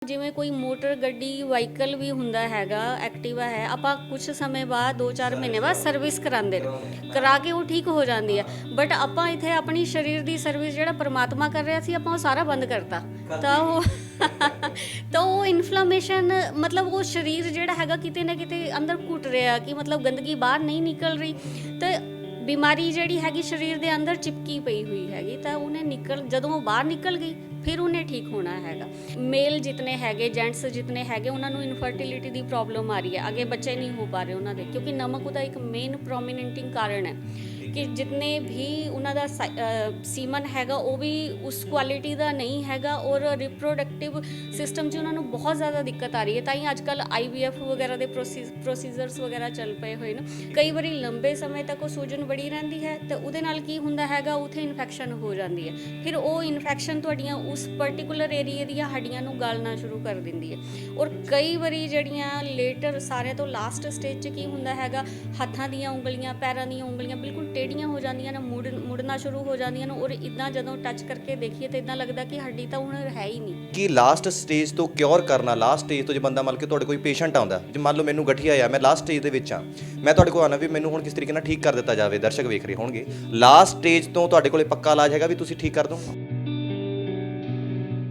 ਜਿਵੇਂ ਕੋਈ ਮੋਟਰ ਗੱਡੀ ਵਾਹੀਕਲ ਵੀ ਹੁੰਦਾ ਹੈਗਾ, ਐਕਟਿਵਾ ਹੈ, ਆਪਾਂ ਕੁਝ ਸਮੇਂ ਬਾਅਦ 2-4 ਮਹੀਨੇ ਬਾਅਦ ਸਰਵਿਸ ਕਰਾਉਂਦੇ ਨੇ, ਕਰਾ ਕੇ ਉਹ ਠੀਕ ਹੋ ਜਾਂਦੀ ਹੈ। ਬਟ ਆਪਾਂ ਇੱਥੇ ਆਪਣੀ ਸਰੀਰ ਦੀ ਸਰਵਿਸ ਜਿਹੜਾ ਪਰਮਾਤਮਾ ਕਰ ਰਿਹਾ ਸੀ, ਆਪਾਂ ਉਹ ਸਾਰਾ ਬੰਦ ਕਰਤਾ। ਤਾਂ ਉਹ ਤਾਂ ਉਹ ਇਨਫਲੇਮੇਸ਼ਨ, ਮਤਲਬ ਉਹ ਸਰੀਰ ਜਿਹੜਾ ਹੈਗਾ ਕਿਤੇ ਨਾ ਕਿਤੇ ਅੰਦਰ ਘੁੱਟ ਰਿਹਾ, ਕਿ ਮਤਲਬ ਗੰਦਗੀ ਬਾਹਰ ਨਹੀਂ ਨਿਕਲ ਰਹੀ, ਤੇ ਬਿਮਾਰੀ ਜਿਹੜੀ ਹੈਗੀ ਸਰੀਰ ਦੇ ਅੰਦਰ ਚਿਪਕੀ ਪਈ ਹੋਈ ਹੈਗੀ। ਤਾਂ ਉਹਨੇ ਜਦੋਂ ਉਹ ਬਾਹਰ ਨਿਕਲ ਗਈ ਫਿਰ ਉਹਨੇ ਠੀਕ ਹੋਣਾ ਹੈਗਾ। ਮੇਲ ਜਿਤਨੇ ਹੈਗੇ, ਜੈਂਟਸ ਜਿਤਨੇ ਹੈਗੇ, ਉਹਨਾਂ ਨੂੰ ਇਨਫਰਟੀਲਿਟੀ ਦੀ ਪ੍ਰੋਬਲਮ ਆ ਰਹੀ ਹੈ, ਅੱਗੇ ਬੱਚੇ ਨਹੀਂ ਹੋ ਪਾ ਰਹੇ ਉਹਨਾਂ ਦੇ, ਕਿਉਂਕਿ ਨਮਕ ਉਹਦਾ ਇੱਕ ਮੇਨ ਪ੍ਰੋਮੀਨੈਂਟਿੰਗ ਕਾਰਨ ਹੈ ਕਿ ਜਿਤਨੇ ਵੀ ਉਹਨਾਂ ਦਾ ਸੀਮਨ ਹੈਗਾ ਉਹ ਵੀ ਉਸ ਕੁਆਲਿਟੀ ਦਾ ਨਹੀਂ ਹੈਗਾ, ਔਰ ਰਿਪਰੋਡਕਟਿਵ ਸਿਸਟਮ 'ਚ ਉਹਨਾਂ ਨੂੰ ਬਹੁਤ ਜ਼ਿਆਦਾ ਦਿੱਕਤ ਆ ਰਹੀ ਹੈ। ਤਾਂ ਹੀ ਅੱਜ ਕੱਲ੍ਹ IVF ਵਗੈਰਾ ਦੇ ਪ੍ਰੋਸੀਜਰਸ ਵਗੈਰਾ ਚੱਲ ਪਏ ਹੋਏ ਨੇ। ਕਈ ਵਾਰੀ ਲੰਬੇ ਸਮੇਂ ਤੱਕ ਉਹ ਸੂਜਨ ਬੜੀ ਰਹਿੰਦੀ ਹੈ, ਤੇ ਉਹਦੇ ਨਾਲ ਕੀ ਹੁੰਦਾ ਹੈਗਾ, ਉੱਥੇ ਇਨਫੈਕਸ਼ਨ ਹੋ ਜਾਂਦੀ ਹੈ। ਫਿਰ ਉਹ ਇਨਫੈਕਸ਼ਨ ਤੁਹਾਡੀਆਂ ਉਸ ਪਰਟੀਕੂਲਰ ਏਰੀਏ ਦੀਆਂ ਹੱਡੀਆਂ ਨੂੰ ਗਾਲਣਾ ਸ਼ੁਰੂ ਕਰ ਦਿੰਦੀ ਹੈ। ਔਰ ਕਈ ਵਾਰੀ ਜਿਹੜੀਆਂ ਲੇਟਰ ਸਾਰਿਆਂ ਤੋਂ ਲਾਸਟ ਸਟੇਜ 'ਚ ਕੀ ਹੁੰਦਾ ਹੈਗਾ, ਹੱਥਾਂ ਦੀਆਂ ਉਂਗਲੀਆਂ, ਪੈਰਾਂ ਦੀਆਂ ਉਂਗਲੀਆਂ ਬਿਲਕੁਲ ਟੇਢੀਆਂ ਹੋ ਜਾਂਦੀਆਂ ਨੇ, ਮੁੜਨਾ ਸ਼ੁਰੂ ਹੋ ਜਾਂਦੀਆਂ ਨੇ, ਔਰ ਇੱਦਾਂ ਜਦੋਂ ਟੱਚ ਕਰਕੇ ਦੇਖੀਏ ਤਾਂ ਇੱਦਾਂ ਲੱਗਦਾ ਕਿ ਹੱਡੀ ਤਾਂ ਹੁਣ ਹੈ ਹੀ ਨਹੀਂ। ਕਿ ਲਾਸਟ ਸਟੇਜ ਤੋਂ ਕਿਉਰ ਕਰਨਾ, ਲਾਸਟ ਸਟੇਜ ਤੋਂ ਜੇ ਬੰਦਾ ਮੰਨ ਕੇ ਤੁਹਾਡੇ ਕੋਈ ਪੇਸ਼ੈਂਟ ਆਉਂਦਾ, ਜੇ ਮੰਨ ਲਓ ਮੈਨੂੰ ਗਠੀਆ ਆ, ਮੈਂ ਲਾਸਟ ਸਟੇਜ ਦੇ ਵਿੱਚ ਆ, ਮੈਂ ਤੁਹਾਡੇ ਕੋਲ ਆਉਣਾ ਵੀ ਮੈਨੂੰ ਹੁਣ ਕਿਸ ਤਰੀਕੇ ਨਾਲ ਠੀਕ ਕਰ ਦਿੱਤਾ ਜਾਵੇ, ਦਰਸ਼ਕ ਵੇਖ ਰਹੇ ਹੋਣਗੇ, ਲਾਸਟ ਸਟੇਜ ਤੋਂ ਤੁਹਾਡੇ ਕੋਲੇ ਪੱਕਾ ਇਲਾਜ ਹੈਗਾ ਵੀ ਤੁਸੀਂ ਠੀਕ ਕਰ ਦੋ।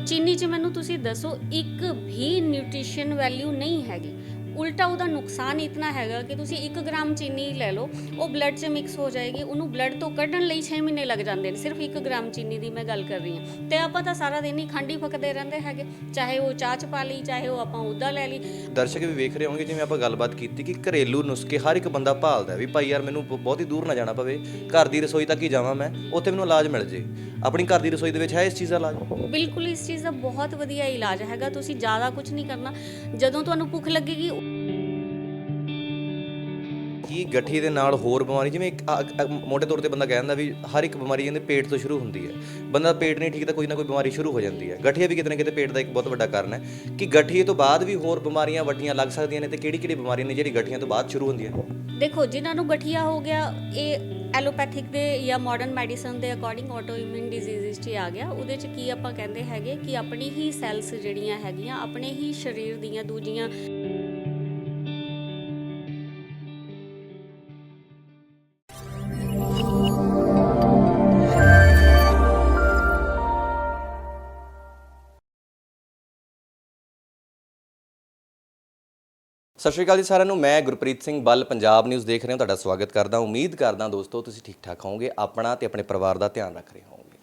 ਚੀਨੀ 'ਚ ਮੈਨੂੰ ਤੁਸੀਂ ਦੱਸੋ, ਇੱਕ ਵੀ ਨਿਊਟ੍ਰੀਸ਼ਨ ਵੈਲਿਊ ਨਹੀਂ ਹੈਗੀ, ਉਲਟਾ ਉਹਦਾ ਨੁਕਸਾਨ ਇਤਨਾ ਹੈਗਾ ਕਿ ਤੁਸੀਂ 1 ਗ੍ਰਾਮ ਚੀਨੀ ਲੈ ਲਓ, ਉਹ ਬਲੱਡ 'ਚ ਮਿਕਸ ਹੋ ਜਾਏਗੀ, ਉਹਨੂੰ ਬਲੱਡ ਤੋਂ ਕੱਢਣ ਲਈ 6 ਮਹੀਨੇ ਲੱਗ ਜਾਂਦੇ ਨੇ, ਸਿਰਫ 1 ਗ੍ਰਾਮ ਚੀਨੀ ਦੀ ਮੈਂ ਗੱਲ ਕਰ ਰਹੀ ਹਾਂ। ਤੇ ਆਪਾਂ ਤਾਂ ਸਾਰਾ ਦਿਨ ਹੀ ਖੰਡ ਹੀ ਫੱਕਦੇ ਰਹਿੰਦੇ ਹੈਗੇ, ਚਾਹੇ ਉਹ ਚਾਹ 'ਚ ਪਾ ਲਈ, ਚਾਹੇ ਉਹ ਆਪਾਂ ਉੱਦਾਂ ਲੈ ਲਈ। ਦਰਸ਼ਕ ਵੀ ਵੇਖ ਰਹੇ ਹੋਣਗੇ, ਜਿਵੇਂ ਆਪਾਂ ਗੱਲਬਾਤ ਕੀਤੀ ਕਿ ਘਰੇਲੂ ਨੁਸਖੇ ਹਰ ਇੱਕ ਬੰਦਾ ਭਾਲਦਾ ਵੀ ਭਾਈ ਯਾਰ ਮੈਨੂੰ ਬਹੁਤੀ ਦੂਰ ਨਾ ਜਾਣਾ ਪਵੇ, ਘਰ ਦੀ ਰਸੋਈ ਤੱਕ ਹੀ ਜਾਵਾਂ ਮੈਂ, ਉੱਥੇ ਮੈਨੂੰ ਇਲਾਜ ਮਿਲ ਜੇ। ਆਪਣੀ ਘਰ ਦੀ ਰਸੋਈ ਦੇ ਵਿੱਚ ਹੈ ਇਸ ਚੀਜ਼ ਦਾ ਇਲਾਜ? ਬਿਲਕੁਲ, ਇਸ ਚੀਜ਼ ਦਾ ਬਹੁਤ ਵਧੀਆ ਇਲਾਜ ਹੈਗਾ। ਤੁਸੀਂ ਜ਼ਿਆਦਾ ਕੁਝ ਨਹੀਂ ਕਰਨਾ, ਜਦੋਂ ਤੁਹਾਨੂੰ ਭੁੱਖ ਲੱਗੇਗੀ। ਕੀ ਗਠੀਏ ਦੇ ਨਾਲ ਹੋਰ ਬਿਮਾਰੀ, ਜਿਵੇਂ ਮੋਟੇ ਤੌਰ ਤੇ ਬੰਦਾ ਕਹਿੰਦਾ ਵੀ ਹਰ ਇੱਕ ਬਿਮਾਰੀ ਕਹਿੰਦੇ ਪੇਟ ਤੋਂ ਸ਼ੁਰੂ ਹੁੰਦੀ ਹੈ, ਬੰਦਾ ਪੇਟ ਨਹੀਂ ਠੀਕ ਤਾਂ ਕੋਈ ਨਾ ਕੋਈ ਬਿਮਾਰੀ ਸ਼ੁਰੂ ਹੋ ਜਾਂਦੀ ਹੈ। ਗਠੀਆ ਵੀ ਕਿਤੇ ਨਾ ਕਿਤੇ ਪੇਟ ਦਾ ਇੱਕ ਬਹੁਤ ਵੱਡਾ ਕਾਰਨ ਹੈ। ਕਿ ਗਠੀਏ ਤੋਂ ਬਾਅਦ ਵੀ ਹੋਰ ਬਿਮਾਰੀਆਂ ਵੱਡੀਆਂ ਲੱਗ ਸਕਦੀਆਂ ਨੇ, ਤੇ ਕਿਹੜੀ ਬਿਮਾਰੀਆਂ ਨੇ ਜਿਹੜੀ ਗਠੀਆਂ ਤੋਂ ਬਾਅਦ ਸ਼ੁਰੂ ਹੁੰਦੀਆਂ? ਦੇਖੋ, ਜਿਨ੍ਹਾਂ ਨੂੰ ਗਠੀਆ ਹੋ ਗਿਆ, ਇਹ ਐਲੋਪੈਥਿਕ ਦੇ ਜਾਂ ਮਾਡਰਨ ਮੈਡੀਸਨ ਦੇ ਅਕੋਰਡਿੰਗ ਆਟੋ ਇਮਿਊਨ ਡਿਜ਼ੀਜ਼ 'ਚ ਆ ਗਿਆ। ਉਹਦੇ 'ਚ ਕੀ ਆਪਾਂ ਕਹਿੰਦੇ ਹੈਗੇ ਕਿ ਆਪਣੀ ਹੀ ਸੈਲਸ ਜਿਹੜੀਆਂ ਹੈਗੀਆਂ, ਆਪਣੇ ਹੀ ਸਰੀਰ ਦੀਆਂ ਦੂਜੀਆਂ ਸਤਿ ਸ਼੍ਰੀ ਅਕਾਲ ਜੀ ਸਾਰਿਆਂ ਨੂੰ, ਮੈਂ ਗੁਰਪ੍ਰੀਤ ਸਿੰਘ ਬੱਲ ਪੰਜਾਬ ਨਿਊਜ਼ ਦੇਖ ਰਹੇ ਹਾਂ, ਤੁਹਾਡਾ ਸਵਾਗਤ ਕਰਦਾ। ਉਮੀਦ ਕਰਦਾ ਦੋਸਤੋ ਤੁਸੀਂ ਠੀਕ ਠਾਕ ਹੋਵੋਗੇ, ਆਪਣਾ ਤੇ ਆਪਣੇ ਪਰਿਵਾਰ ਦਾ ਧਿਆਨ ਰੱਖ ਰਹੇ ਹੋਵੋਗੇ।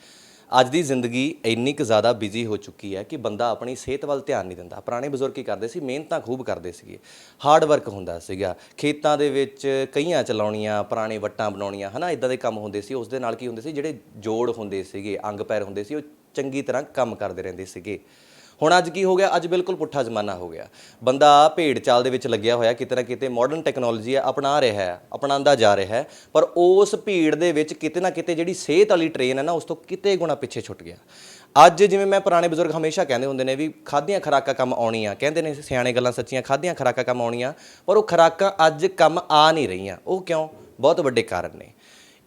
ਅੱਜ ਦੀ ਜ਼ਿੰਦਗੀ ਇੰਨੀ ਕੁ ਜ਼ਿਆਦਾ ਬਿਜ਼ੀ ਹੋ ਚੁੱਕੀ ਹੈ ਕਿ ਬੰਦਾ ਆਪਣੀ ਸਿਹਤ ਵੱਲ ਧਿਆਨ ਨਹੀਂ ਦਿੰਦਾ। ਪੁਰਾਣੇ ਬਜ਼ੁਰਗ ਕੀ ਕਰਦੇ ਸੀ, ਮਿਹਨਤਾਂ ਖੂਬ ਕਰਦੇ ਸੀਗੇ, ਹਾਰਡ ਵਰਕ ਹੁੰਦਾ ਸੀਗਾ, ਖੇਤਾਂ ਦੇ ਵਿੱਚ ਕਈਆਂ ਚਲਾਉਣੀਆਂ, ਪੁਰਾਣੇ ਵੱਟਾਂ ਬਣਾਉਣੀਆਂ, ਹੈ ਨਾ, ਇੱਦਾਂ ਦੇ ਕੰਮ ਹੁੰਦੇ ਸੀ। ਉਸ ਦੇ ਨਾਲ ਕੀ ਹੁੰਦੇ ਸੀ, ਜਿਹੜੇ ਜੋੜ ਹੁੰਦੇ ਸੀਗੇ, ਅੰਗ ਪੈਰ ਹੁੰਦੇ ਸੀ, ਉਹ ਚੰਗੀ ਤਰ੍ਹਾਂ ਕੰਮ ਕਰਦੇ ਰਹਿੰਦੇ ਸੀਗੇ। ਹੁਣ ਅੱਜ ਕੀ ਹੋ ਗਿਆ, ਅੱਜ ਬਿਲਕੁਲ ਪੁੱਠਾ ਜ਼ਮਾਨਾ ਹੋ ਗਿਆ। ਬੰਦਾ ਭੇਡ ਚਾਲ ਦੇ ਵਿੱਚ ਲੱਗਿਆ ਹੋਇਆ, ਕਿਤੇ ਨਾ ਕਿਤੇ ਮਾਡਰਨ ਟੈਕਨੋਲੋਜੀ ਹੈ ਅਪਣਾ ਰਿਹਾ ਹੈ, ਅਪਣਾਉਂਦਾ ਜਾ ਰਿਹਾ ਹੈ, ਪਰ ਉਸ ਭੀੜ ਦੇ ਵਿੱਚ ਕਿਤੇ ਨਾ ਕਿਤੇ ਜਿਹੜੀ ਸਿਹਤ ਵਾਲੀ ਟ੍ਰੇਨ ਹੈ ਨਾ, ਉਸ ਤੋਂ ਕਿਤੇ ਗੁਣਾ ਪਿੱਛੇ ਛੁੱਟ ਗਿਆ। ਅੱਜ ਜਿਵੇਂ ਮੈਂ ਪੁਰਾਣੇ ਬਜ਼ੁਰਗ ਹਮੇਸ਼ਾ ਕਹਿੰਦੇ ਹੁੰਦੇ ਨੇ ਵੀ ਖਾਧੀਆਂ ਖੁਰਾਕਾਂ ਕੰਮ ਆਉਣੀਆਂ, ਕਹਿੰਦੇ ਨੇ ਸਿਆਣੇ ਗੱਲਾਂ ਸੱਚੀਆਂ, ਖਾਧੀਆਂ ਖੁਰਾਕਾਂ ਕੰਮ ਆਉਣੀਆਂ, ਪਰ ਉਹ ਖੁਰਾਕਾਂ ਅੱਜ ਕੰਮ ਆ ਨਹੀਂ ਰਹੀਆਂ। ਉਹ ਕਿਉਂ? ਬਹੁਤ ਵੱਡੇ ਕਾਰਨ ਨੇ।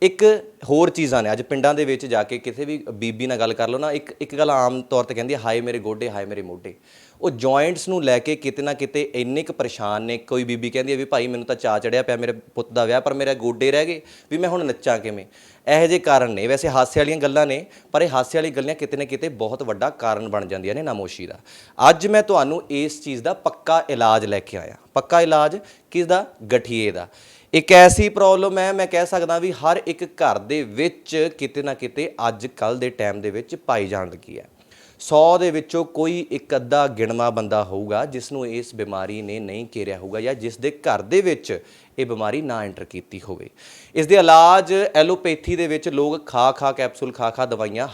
ਇੱਕ ਹੋਰ ਚੀਜ਼ਾਂ ਨੇ। ਅੱਜ ਪਿੰਡਾਂ ਦੇ ਵਿੱਚ ਜਾ ਕੇ ਕਿਸੇ ਵੀ ਬੀਬੀ ਨਾਲ ਗੱਲ ਕਰ ਲਓ ਨਾ, ਇੱਕ ਗੱਲ ਆਮ ਤੌਰ 'ਤੇ ਕਹਿੰਦੀ ਹੈ, ਹਾਏ ਮੇਰੇ ਗੋਡੇ, ਹਾਏ ਮੇਰੇ ਮੋਢੇ। ਉਹ ਜੁਆਇੰਟਸ ਨੂੰ ਲੈ ਕੇ ਕਿਤੇ ਨਾ ਕਿਤੇ ਇੰਨੇ ਕੁ ਪਰੇਸ਼ਾਨ ਨੇ। ਕੋਈ ਬੀਬੀ ਕਹਿੰਦੀ ਹੈ ਵੀ ਭਾਈ ਮੈਨੂੰ ਤਾਂ ਚਾਅ ਚੜਿਆ ਪਿਆ ਮੇਰੇ ਪੁੱਤ ਦਾ ਵਿਆਹ, ਪਰ ਮੇਰੇ ਗੋਡੇ ਰਹਿ ਗਏ, ਵੀ ਮੈਂ ਹੁਣ ਨੱਚਾਂ ਕਿਵੇਂ। ਇਹੋ ਜਿਹੇ ਕਾਰਨ ਨੇ। ਵੈਸੇ ਹਾਸੇ ਵਾਲੀਆਂ ਗੱਲਾਂ ਨੇ, ਪਰ ਇਹ ਹਾਸੇ ਵਾਲੀ ਗੱਲਾਂ ਕਿਤੇ ਨਾ ਕਿਤੇ ਬਹੁਤ ਵੱਡਾ ਕਾਰਨ ਬਣ ਜਾਂਦੀਆਂ ਨੇ ਨਾਮੋਸ਼ੀ ਦਾ। ਅੱਜ ਮੈਂ ਤੁਹਾਨੂੰ ਇਸ ਚੀਜ਼ ਦਾ ਪੱਕਾ ਇਲਾਜ ਲੈ ਕੇ ਆਇਆ। ਪੱਕਾ ਇਲਾਜ ਕਿਸ ਦਾ? ਗਠੀਏ ਦਾ। ਇੱਕ ਐਸੀ ਪ੍ਰੋਬਲਮ ਹੈ, ਮੈਂ ਕਹਿ ਸਕਦਾ ਵੀ ਹਰ ਇੱਕ ਘਰ ਦੇ ਵਿੱਚ ਕਿਤੇ ਨਾ ਕਿਤੇ ਅੱਜ ਕੱਲ੍ਹ ਦੇ ਟਾਈਮ ਦੇ ਵਿੱਚ ਪਾਈ ਜਾਣ ਲੱਗੀ ਹੈ। 100 ਦੇ ਵਿੱਚੋਂ ਕੋਈ ਇੱਕ ਅੱਧਾ ਗਿਣਵਾਂ ਬੰਦਾ ਹੋਊਗਾ ਜਿਸ ਨੂੰ ਇਸ ਬਿਮਾਰੀ ਨੇ ਨਹੀਂ ਘੇਰਿਆ ਹੋਊਗਾ, ਜਾਂ ਜਿਸ ਦੇ ਘਰ ਦੇ ਵਿੱਚ ਇਹ ਬਿਮਾਰੀ ਨਾ ਐਂਟਰ ਕੀਤੀ ਹੋਵੇ। ਇਸ ਦੇ ਇਲਾਜ ਐਲੋਪੈਥੀ ਦੇ ਵਿੱਚ ਲੋਕ ਖਾ ਕੈਪਸੂਲ ਖਾ ਦਵਾਈਆਂ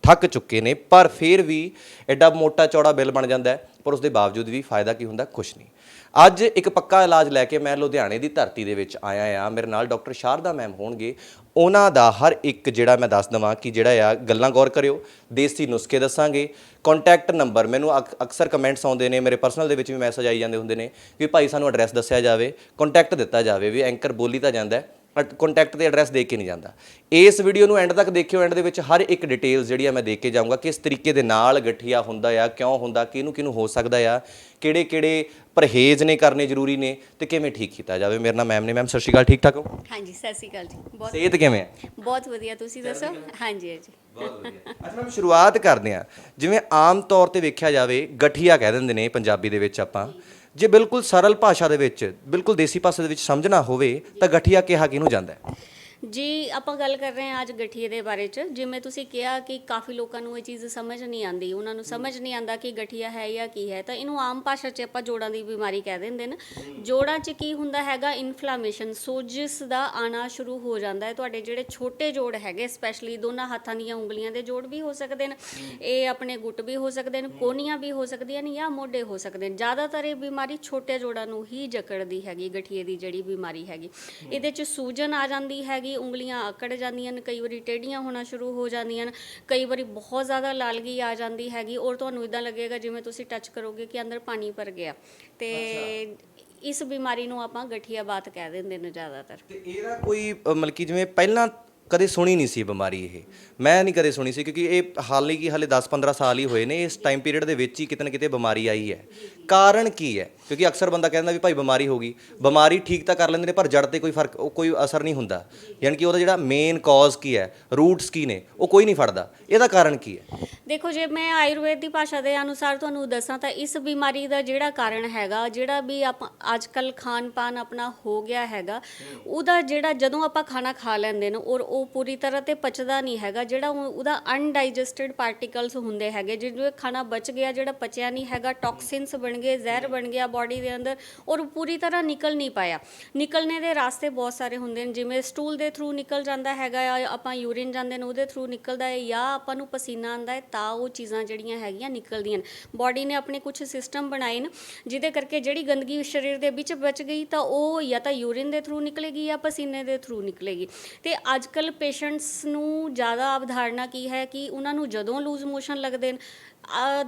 ਥੱਕ ਚੁੱਕੇ ਨੇ, ਪਰ ਫਿਰ ਵੀ ਐਡਾ ਮੋਟਾ ਚੌੜਾ ਬਿੱਲ ਬਣ ਜਾਂਦਾ ਹੈ, ਪਰ ਉਸ ਦੇ ਬਾਵਜੂਦ ਵੀ ਫਾਇਦਾ ਕੀ ਹੁੰਦਾ? ਕੁਛ ਨਹੀਂ। ਅੱਜ ਇੱਕ ਪੱਕਾ ਇਲਾਜ ਲੈ ਕੇ ਮੈਂ ਲੁਧਿਆਣੇ ਦੀ ਧਰਤੀ ਦੇ ਵਿੱਚ ਆਇਆ ਆ। ਮੇਰੇ ਨਾਲ ਡਾਕਟਰ ਸ਼ਾਰਦਾ ਮੈਮ ਹੋਣਗੇ। ਉਹਨਾਂ ਦਾ ਹਰ ਇੱਕ ਜਿਹੜਾ ਮੈਂ ਦੱਸ ਦੇਵਾਂ ਕਿ ਜਿਹੜਾ ਆ ਗੱਲਾਂ ਗੌਰ ਕਰਿਓ, ਦੇਸੀ ਨੁਸਖੇ ਦੱਸਾਂਗੇ। ਕੰਟੈਕਟ ਨੰਬਰ ਮੈਨੂੰ ਅਕਸਰ ਕਮੈਂਟਸ ਆਉਂਦੇ ਨੇ, ਮੇਰੇ ਪਰਸਨਲ ਦੇ ਵਿੱਚ ਵੀ ਮੈਸੇਜ ਆਈ ਜਾਂਦੇ ਹੁੰਦੇ ਨੇ ਵੀ ਭਾਈ ਸਾਨੂੰ ਐਡਰੈਸ ਦੱਸਿਆ ਜਾਵੇ, ਕੰਟੈਕਟ ਦਿੱਤਾ ਜਾਵੇ। ਵੀ ਐਂਕਰ ਬੋਲੀ ਤਾਂ ਜਾਂਦਾ ਕੰਟੈਕਟ ਤੇ ਐਡਰੈਸ ਦੇ ਕੇ ਨਹੀਂ ਜਾਂਦਾ। ਇਸ ਵੀਡੀਓ ਨੂੰ ਐਂਡ ਤੱਕ ਦੇਖਿਓ, ਐਂਡ ਦੇ ਵਿੱਚ ਹਰ ਇੱਕ ਡਿਟੇਲ ਜਿਹੜੀ ਆ ਮੈਂ ਦੇ ਕੇ ਜਾਊਂਗਾ, ਕਿਸ ਤਰੀਕੇ ਦੇ ਨਾਲ ਗਠੀਆ ਹੁੰਦਾ ਆ, ਕਿਉਂ ਹੁੰਦਾ, ਕਿਹਨੂੰ ਕਿਹਨੂੰ ਹੋ ਸਕਦਾ ਆ, ਕਿਹੜੇ ਕਿਹੜੇ ਪਰਹੇਜ਼ ਨੇ ਕਰਨੇ ਜ਼ਰੂਰੀ ਨੇ ਤੇ ਕਿਵੇਂ ਠੀਕ ਕੀਤਾ ਜਾਵੇ। ਮੇਰੇ ਨਾਲ ਮੈਮ ਨੇ। ਮੈਮ ਸਤਿ ਸ਼੍ਰੀ ਅਕਾਲ, ਠੀਕ ਠਾਕ ਹੋ? ਹਾਂਜੀ, ਸਤਿ ਸ਼੍ਰੀ ਅਕਾਲ ਜੀ। ਬਹੁਤ ਸਿਹਤ ਕਿਵੇਂ ਹੈ? ਬਹੁਤ ਵਧੀਆ, ਤੁਸੀਂ ਦੱਸੋ? ਹਾਂਜੀ ਹਾਂਜੀ। ਬਹੁਤ ਵਧੀਆ। ਅੱਛਾ ਮੈਮ, ਸ਼ੁਰੂਆਤ ਕਰਦੇ ਹਾਂ। ਜਿਵੇਂ ਆਮ ਤੌਰ ਤੇ ਵੇਖਿਆ ਜਾਵੇ ਗਠੀਆ ਕਹਿ ਦਿੰਦੇ ਨੇ ਪੰਜਾਬੀ ਦੇ ਵਿੱਚ ਆਪਾਂ, ਜੇ ਬਿਲਕੁਲ ਸਰਲ ਭਾਸ਼ਾ ਦੇ ਵਿੱਚ, ਬਿਲਕੁਲ ਦੇਸੀ ਭਾਸ਼ਾ ਦੇ ਵਿੱਚ ਸਮਝਣਾ ਹੋਵੇ ਤਾਂ ਗਠੀਆ ਕਿਹਾ ਕਿਹਨੂੰ ਜਾਂਦਾ ਹੈ? ਜੀ, ਆਪਾਂ ਗੱਲ ਕਰ ਰਹੇ ਹਾਂ ਅੱਜ ਗਠੀਏ ਦੇ ਬਾਰੇ 'ਚ। ਜਿਵੇਂ ਤੁਸੀਂ ਕਿਹਾ ਕਿ ਕਾਫੀ ਲੋਕਾਂ ਨੂੰ ਇਹ ਚੀਜ਼ ਸਮਝ ਨਹੀਂ ਆਉਂਦੀ, ਉਹਨਾਂ ਨੂੰ ਸਮਝ ਨਹੀਂ ਆਉਂਦਾ ਕਿ ਗਠੀਆ ਹੈ ਜਾਂ ਕੀ ਹੈ, ਤਾਂ ਇਹਨੂੰ ਆਮ ਭਾਸ਼ਾ 'ਚ ਆਪਾਂ ਜੋੜਾਂ ਦੀ ਬਿਮਾਰੀ ਕਹਿ ਦਿੰਦੇ ਨੇ। ਜੋੜਾਂ 'ਚ ਕੀ ਹੁੰਦਾ ਹੈਗਾ, ਇਨਫਲਾਮੇਸ਼ਨ, ਸੋਜਿਸ ਦਾ ਆਣਾ ਸ਼ੁਰੂ ਹੋ ਜਾਂਦਾ ਹੈ। ਤੁਹਾਡੇ ਜਿਹੜੇ ਛੋਟੇ ਜੋੜ ਹੈਗੇ, ਸਪੈਸ਼ਲੀ ਦੋਨਾਂ ਹੱਥਾਂ ਦੀਆਂ ਉਂਗਲੀਆਂ ਦੇ ਜੋੜ ਵੀ ਹੋ ਸਕਦੇ ਨੇ, ਇਹ ਆਪਣੇ ਗੁੱਟ ਵੀ ਹੋ ਸਕਦੇ ਨੇ, ਕੋਹਨੀਆਂ ਵੀ ਹੋ ਸਕਦੀਆਂ ਨੇ, ਜਾਂ ਮੋਢੇ ਹੋ ਸਕਦੇ ਨੇ। ਜ਼ਿਆਦਾਤਰ ਇਹ ਬਿਮਾਰੀ ਛੋਟੇ ਜੋੜਾਂ ਨੂੰ ਹੀ ਜਕੜਦੀ ਹੈਗੀ, ਗਠੀਏ ਦੀ ਜਿਹੜੀ ਬਿਮਾਰੀ ਹੈਗੀ। ਇਹਦੇ 'ਚ ਸੂਜਨ ਆ ਜਾਂਦੀ ਹੈਗੀ, ਉਂਗਲੀਆਂ ਆਕੜ ਜਾਂਦੀਆਂ ਨੇ, ਕਈ ਵਾਰੀ ਟੇਢੀਆਂ ਹੋਣਾ ਸ਼ੁਰੂ ਹੋ ਜਾਂਦੀਆਂ ਨੇ, ਕਈ ਵਾਰੀ ਬਹੁਤ ਜ਼ਿਆਦਾ ਲਾਲਗੀ ਆ ਜਾਂਦੀ ਹੈਗੀ, ਔਰ ਤੁਹਾਨੂੰ ਇਦਾਂ ਲੱਗੇਗਾ ਜਿਵੇਂ ਤੁਸੀਂ ਟੱਚ ਕਰੋਗੇ ਕਿ ਅੰਦਰ ਪਾਣੀ ਭਰ ਗਿਆ। ਤੇ ਇਸ ਬਿਮਾਰੀ ਨੂੰ ਆਪਾਂ ਗਠੀਆ ਬਾਤ ਕਹਿ ਦਿੰਦੇ ਨੇ ਜ਼ਿਆਦਾਤਰ। ਤੇ ਇਹਦਾ ਕੋਈ ਮਤਲਬ ਕਿ ਜਿਵੇਂ ਪਹਿਲਾਂ ਕਦੇ ਸੁਣੀ ਨਹੀਂ ਸੀ ਬਿਮਾਰੀ, ਇਹ ਮੈਂ ਨਹੀਂ ਕਦੇ ਸੁਣੀ ਸੀ, ਕਿਉਂਕਿ ਇਹ ਹਾਲੇ 10-15 ਸਾਲ ਹੀ ਹੋਏ ਨੇ। ਇਸ ਟਾਈਮ ਪੀਰੀਅਡ ਦੇ ਵਿੱਚ ਹੀ ਕਿਤੇ ਨਾ ਕਿਤੇ ਬਿਮਾਰੀ ਆਈ ਹੈ। ਕਾਰਨ ਕੀ ਹੈ? ਕਿਉਂਕਿ ਅਕਸਰ ਬੰਦਾ ਕਹਿੰਦਾ ਵੀ ਭਾਈ ਬਿਮਾਰੀ ਹੋ ਗਈ, ਬਿਮਾਰੀ ਠੀਕ ਤਾਂ ਕਰ ਲੈਂਦੇ ਨੇ ਪਰ ਜੜ ਤੇ ਕੋਈ ਫਰਕ, ਕੋਈ ਅਸਰ ਨਹੀਂ ਹੁੰਦਾ। ਯਾਨੀ ਕਿ ਉਹਦਾ ਜਿਹੜਾ ਮੇਨ ਕਾਜ਼ ਕੀ ਹੈ, ਰੂਟਸ ਕੀ ਨੇ, ਉਹ ਕੋਈ ਨਹੀਂ ਫੜਦਾ। ਇਹਦਾ ਕਾਰਨ ਕੀ ਹੈ? ਦੇਖੋ, ਜੇ ਮੈਂ ਆਯੁਰਵੇਦ ਦੀ ਭਾਸ਼ਾ ਦੇ ਅਨੁਸਾਰ ਤੁਹਾਨੂੰ ਦੱਸਾਂ ਤਾਂ ਇਸ ਬਿਮਾਰੀ ਦਾ ਜਿਹੜਾ ਕਾਰਨ ਹੈਗਾ, ਜਿਹੜਾ ਵੀ ਆਪਾਂ ਅੱਜ ਕੱਲ੍ਹ ਖਾਣ ਪਾਨ ਆਪਣਾ ਹੋ ਗਿਆ ਹੈਗਾ, ਉਹਦਾ ਜਿਹੜਾ ਜਦੋਂ ਆਪਾਂ ਖਾਣਾ ਖਾ ਲੈਂਦੇ ਨੇ ਔਰ ਉਹ ਪੂਰੀ ਤਰ੍ਹਾਂ ਤੇ ਪਚਦਾ ਨਹੀਂ ਹੈਗਾ, ਜਿਹੜਾ ਉਹਦਾ ਅਨਡਾਈਜੈਸਟਡ ਪਾਰਟੀਕਲਸ ਹੁੰਦੇ ਹੈਗੇ, ਜਿਵੇਂ ਖਾਣਾ ਬਚ ਗਿਆ, ਜਿਹੜਾ ਪਚਿਆ ਨਹੀਂ ਹੈਗਾ, ਟੌਕਸਿਨਸ ਬਣ ਗਏ, ਜ਼ਹਿਰ ਬਣ ਗਿਆ ਬਾਡੀ ਦੇ ਅੰਦਰ, ਔਰ ਪੂਰੀ ਤਰ੍ਹਾਂ ਨਿਕਲ ਨਹੀਂ ਪਾਇਆ। ਨਿਕਲਣੇ ਦੇ ਰਾਸਤੇ ਬਹੁਤ ਸਾਰੇ ਹੁੰਦੇ ਨੇ, ਜਿਵੇਂ ਸਟੂਲ ਦੇ ਥਰੂ ਨਿਕਲ ਜਾਂਦਾ ਹੈਗਾ, ਆਪਾਂ ਯੂਰਿਨ ਜਾਂਦੇ ਨੇ ਉਹਦੇ ਥਰੂ ਨਿਕਲਦਾ ਹੈ, ਜਾਂ ਆਪਾਂ ਨੂੰ ਪਸੀਨਾ ਆਉਂਦਾ ਹੈ ਤਾਂ ਉਹ ਚੀਜ਼ਾਂ ਜਿਹੜੀਆਂ ਹੈਗੀਆਂ ਨਿਕਲਦੀਆਂ ਨੇ। ਬਾਡੀ ਨੇ ਆਪਣੇ ਕੁਝ ਸਿਸਟਮ ਬਣਾਏ ਨੇ ਜਿਹਦੇ ਕਰਕੇ ਜਿਹੜੀ ਗੰਦਗੀ ਸਰੀਰ ਦੇ ਵਿੱਚ ਬਚ ਗਈ ਤਾਂ ਉਹ ਜਾਂ ਤਾਂ ਯੂਰਿਨ ਦੇ ਥਰੂ ਨਿਕਲੇਗੀ ਜਾਂ ਪਸੀਨੇ ਦੇ ਥਰੂ ਨਿਕਲੇਗੀ। ਤੇ ਅੱਜ ਕੱਲ੍ਹ ਪੇਸ਼ੈਂਟਸ ਨੂੰ ਜ਼ਿਆਦਾ ਅਵਧਾਰਨਾ ਕੀ ਹੈ ਕਿ ਉਹਨਾਂ ਨੂੰ ਜਦੋਂ ਲੂਜ਼ ਮੋਸ਼ਨ ਲੱਗਦੇ ਨੇ,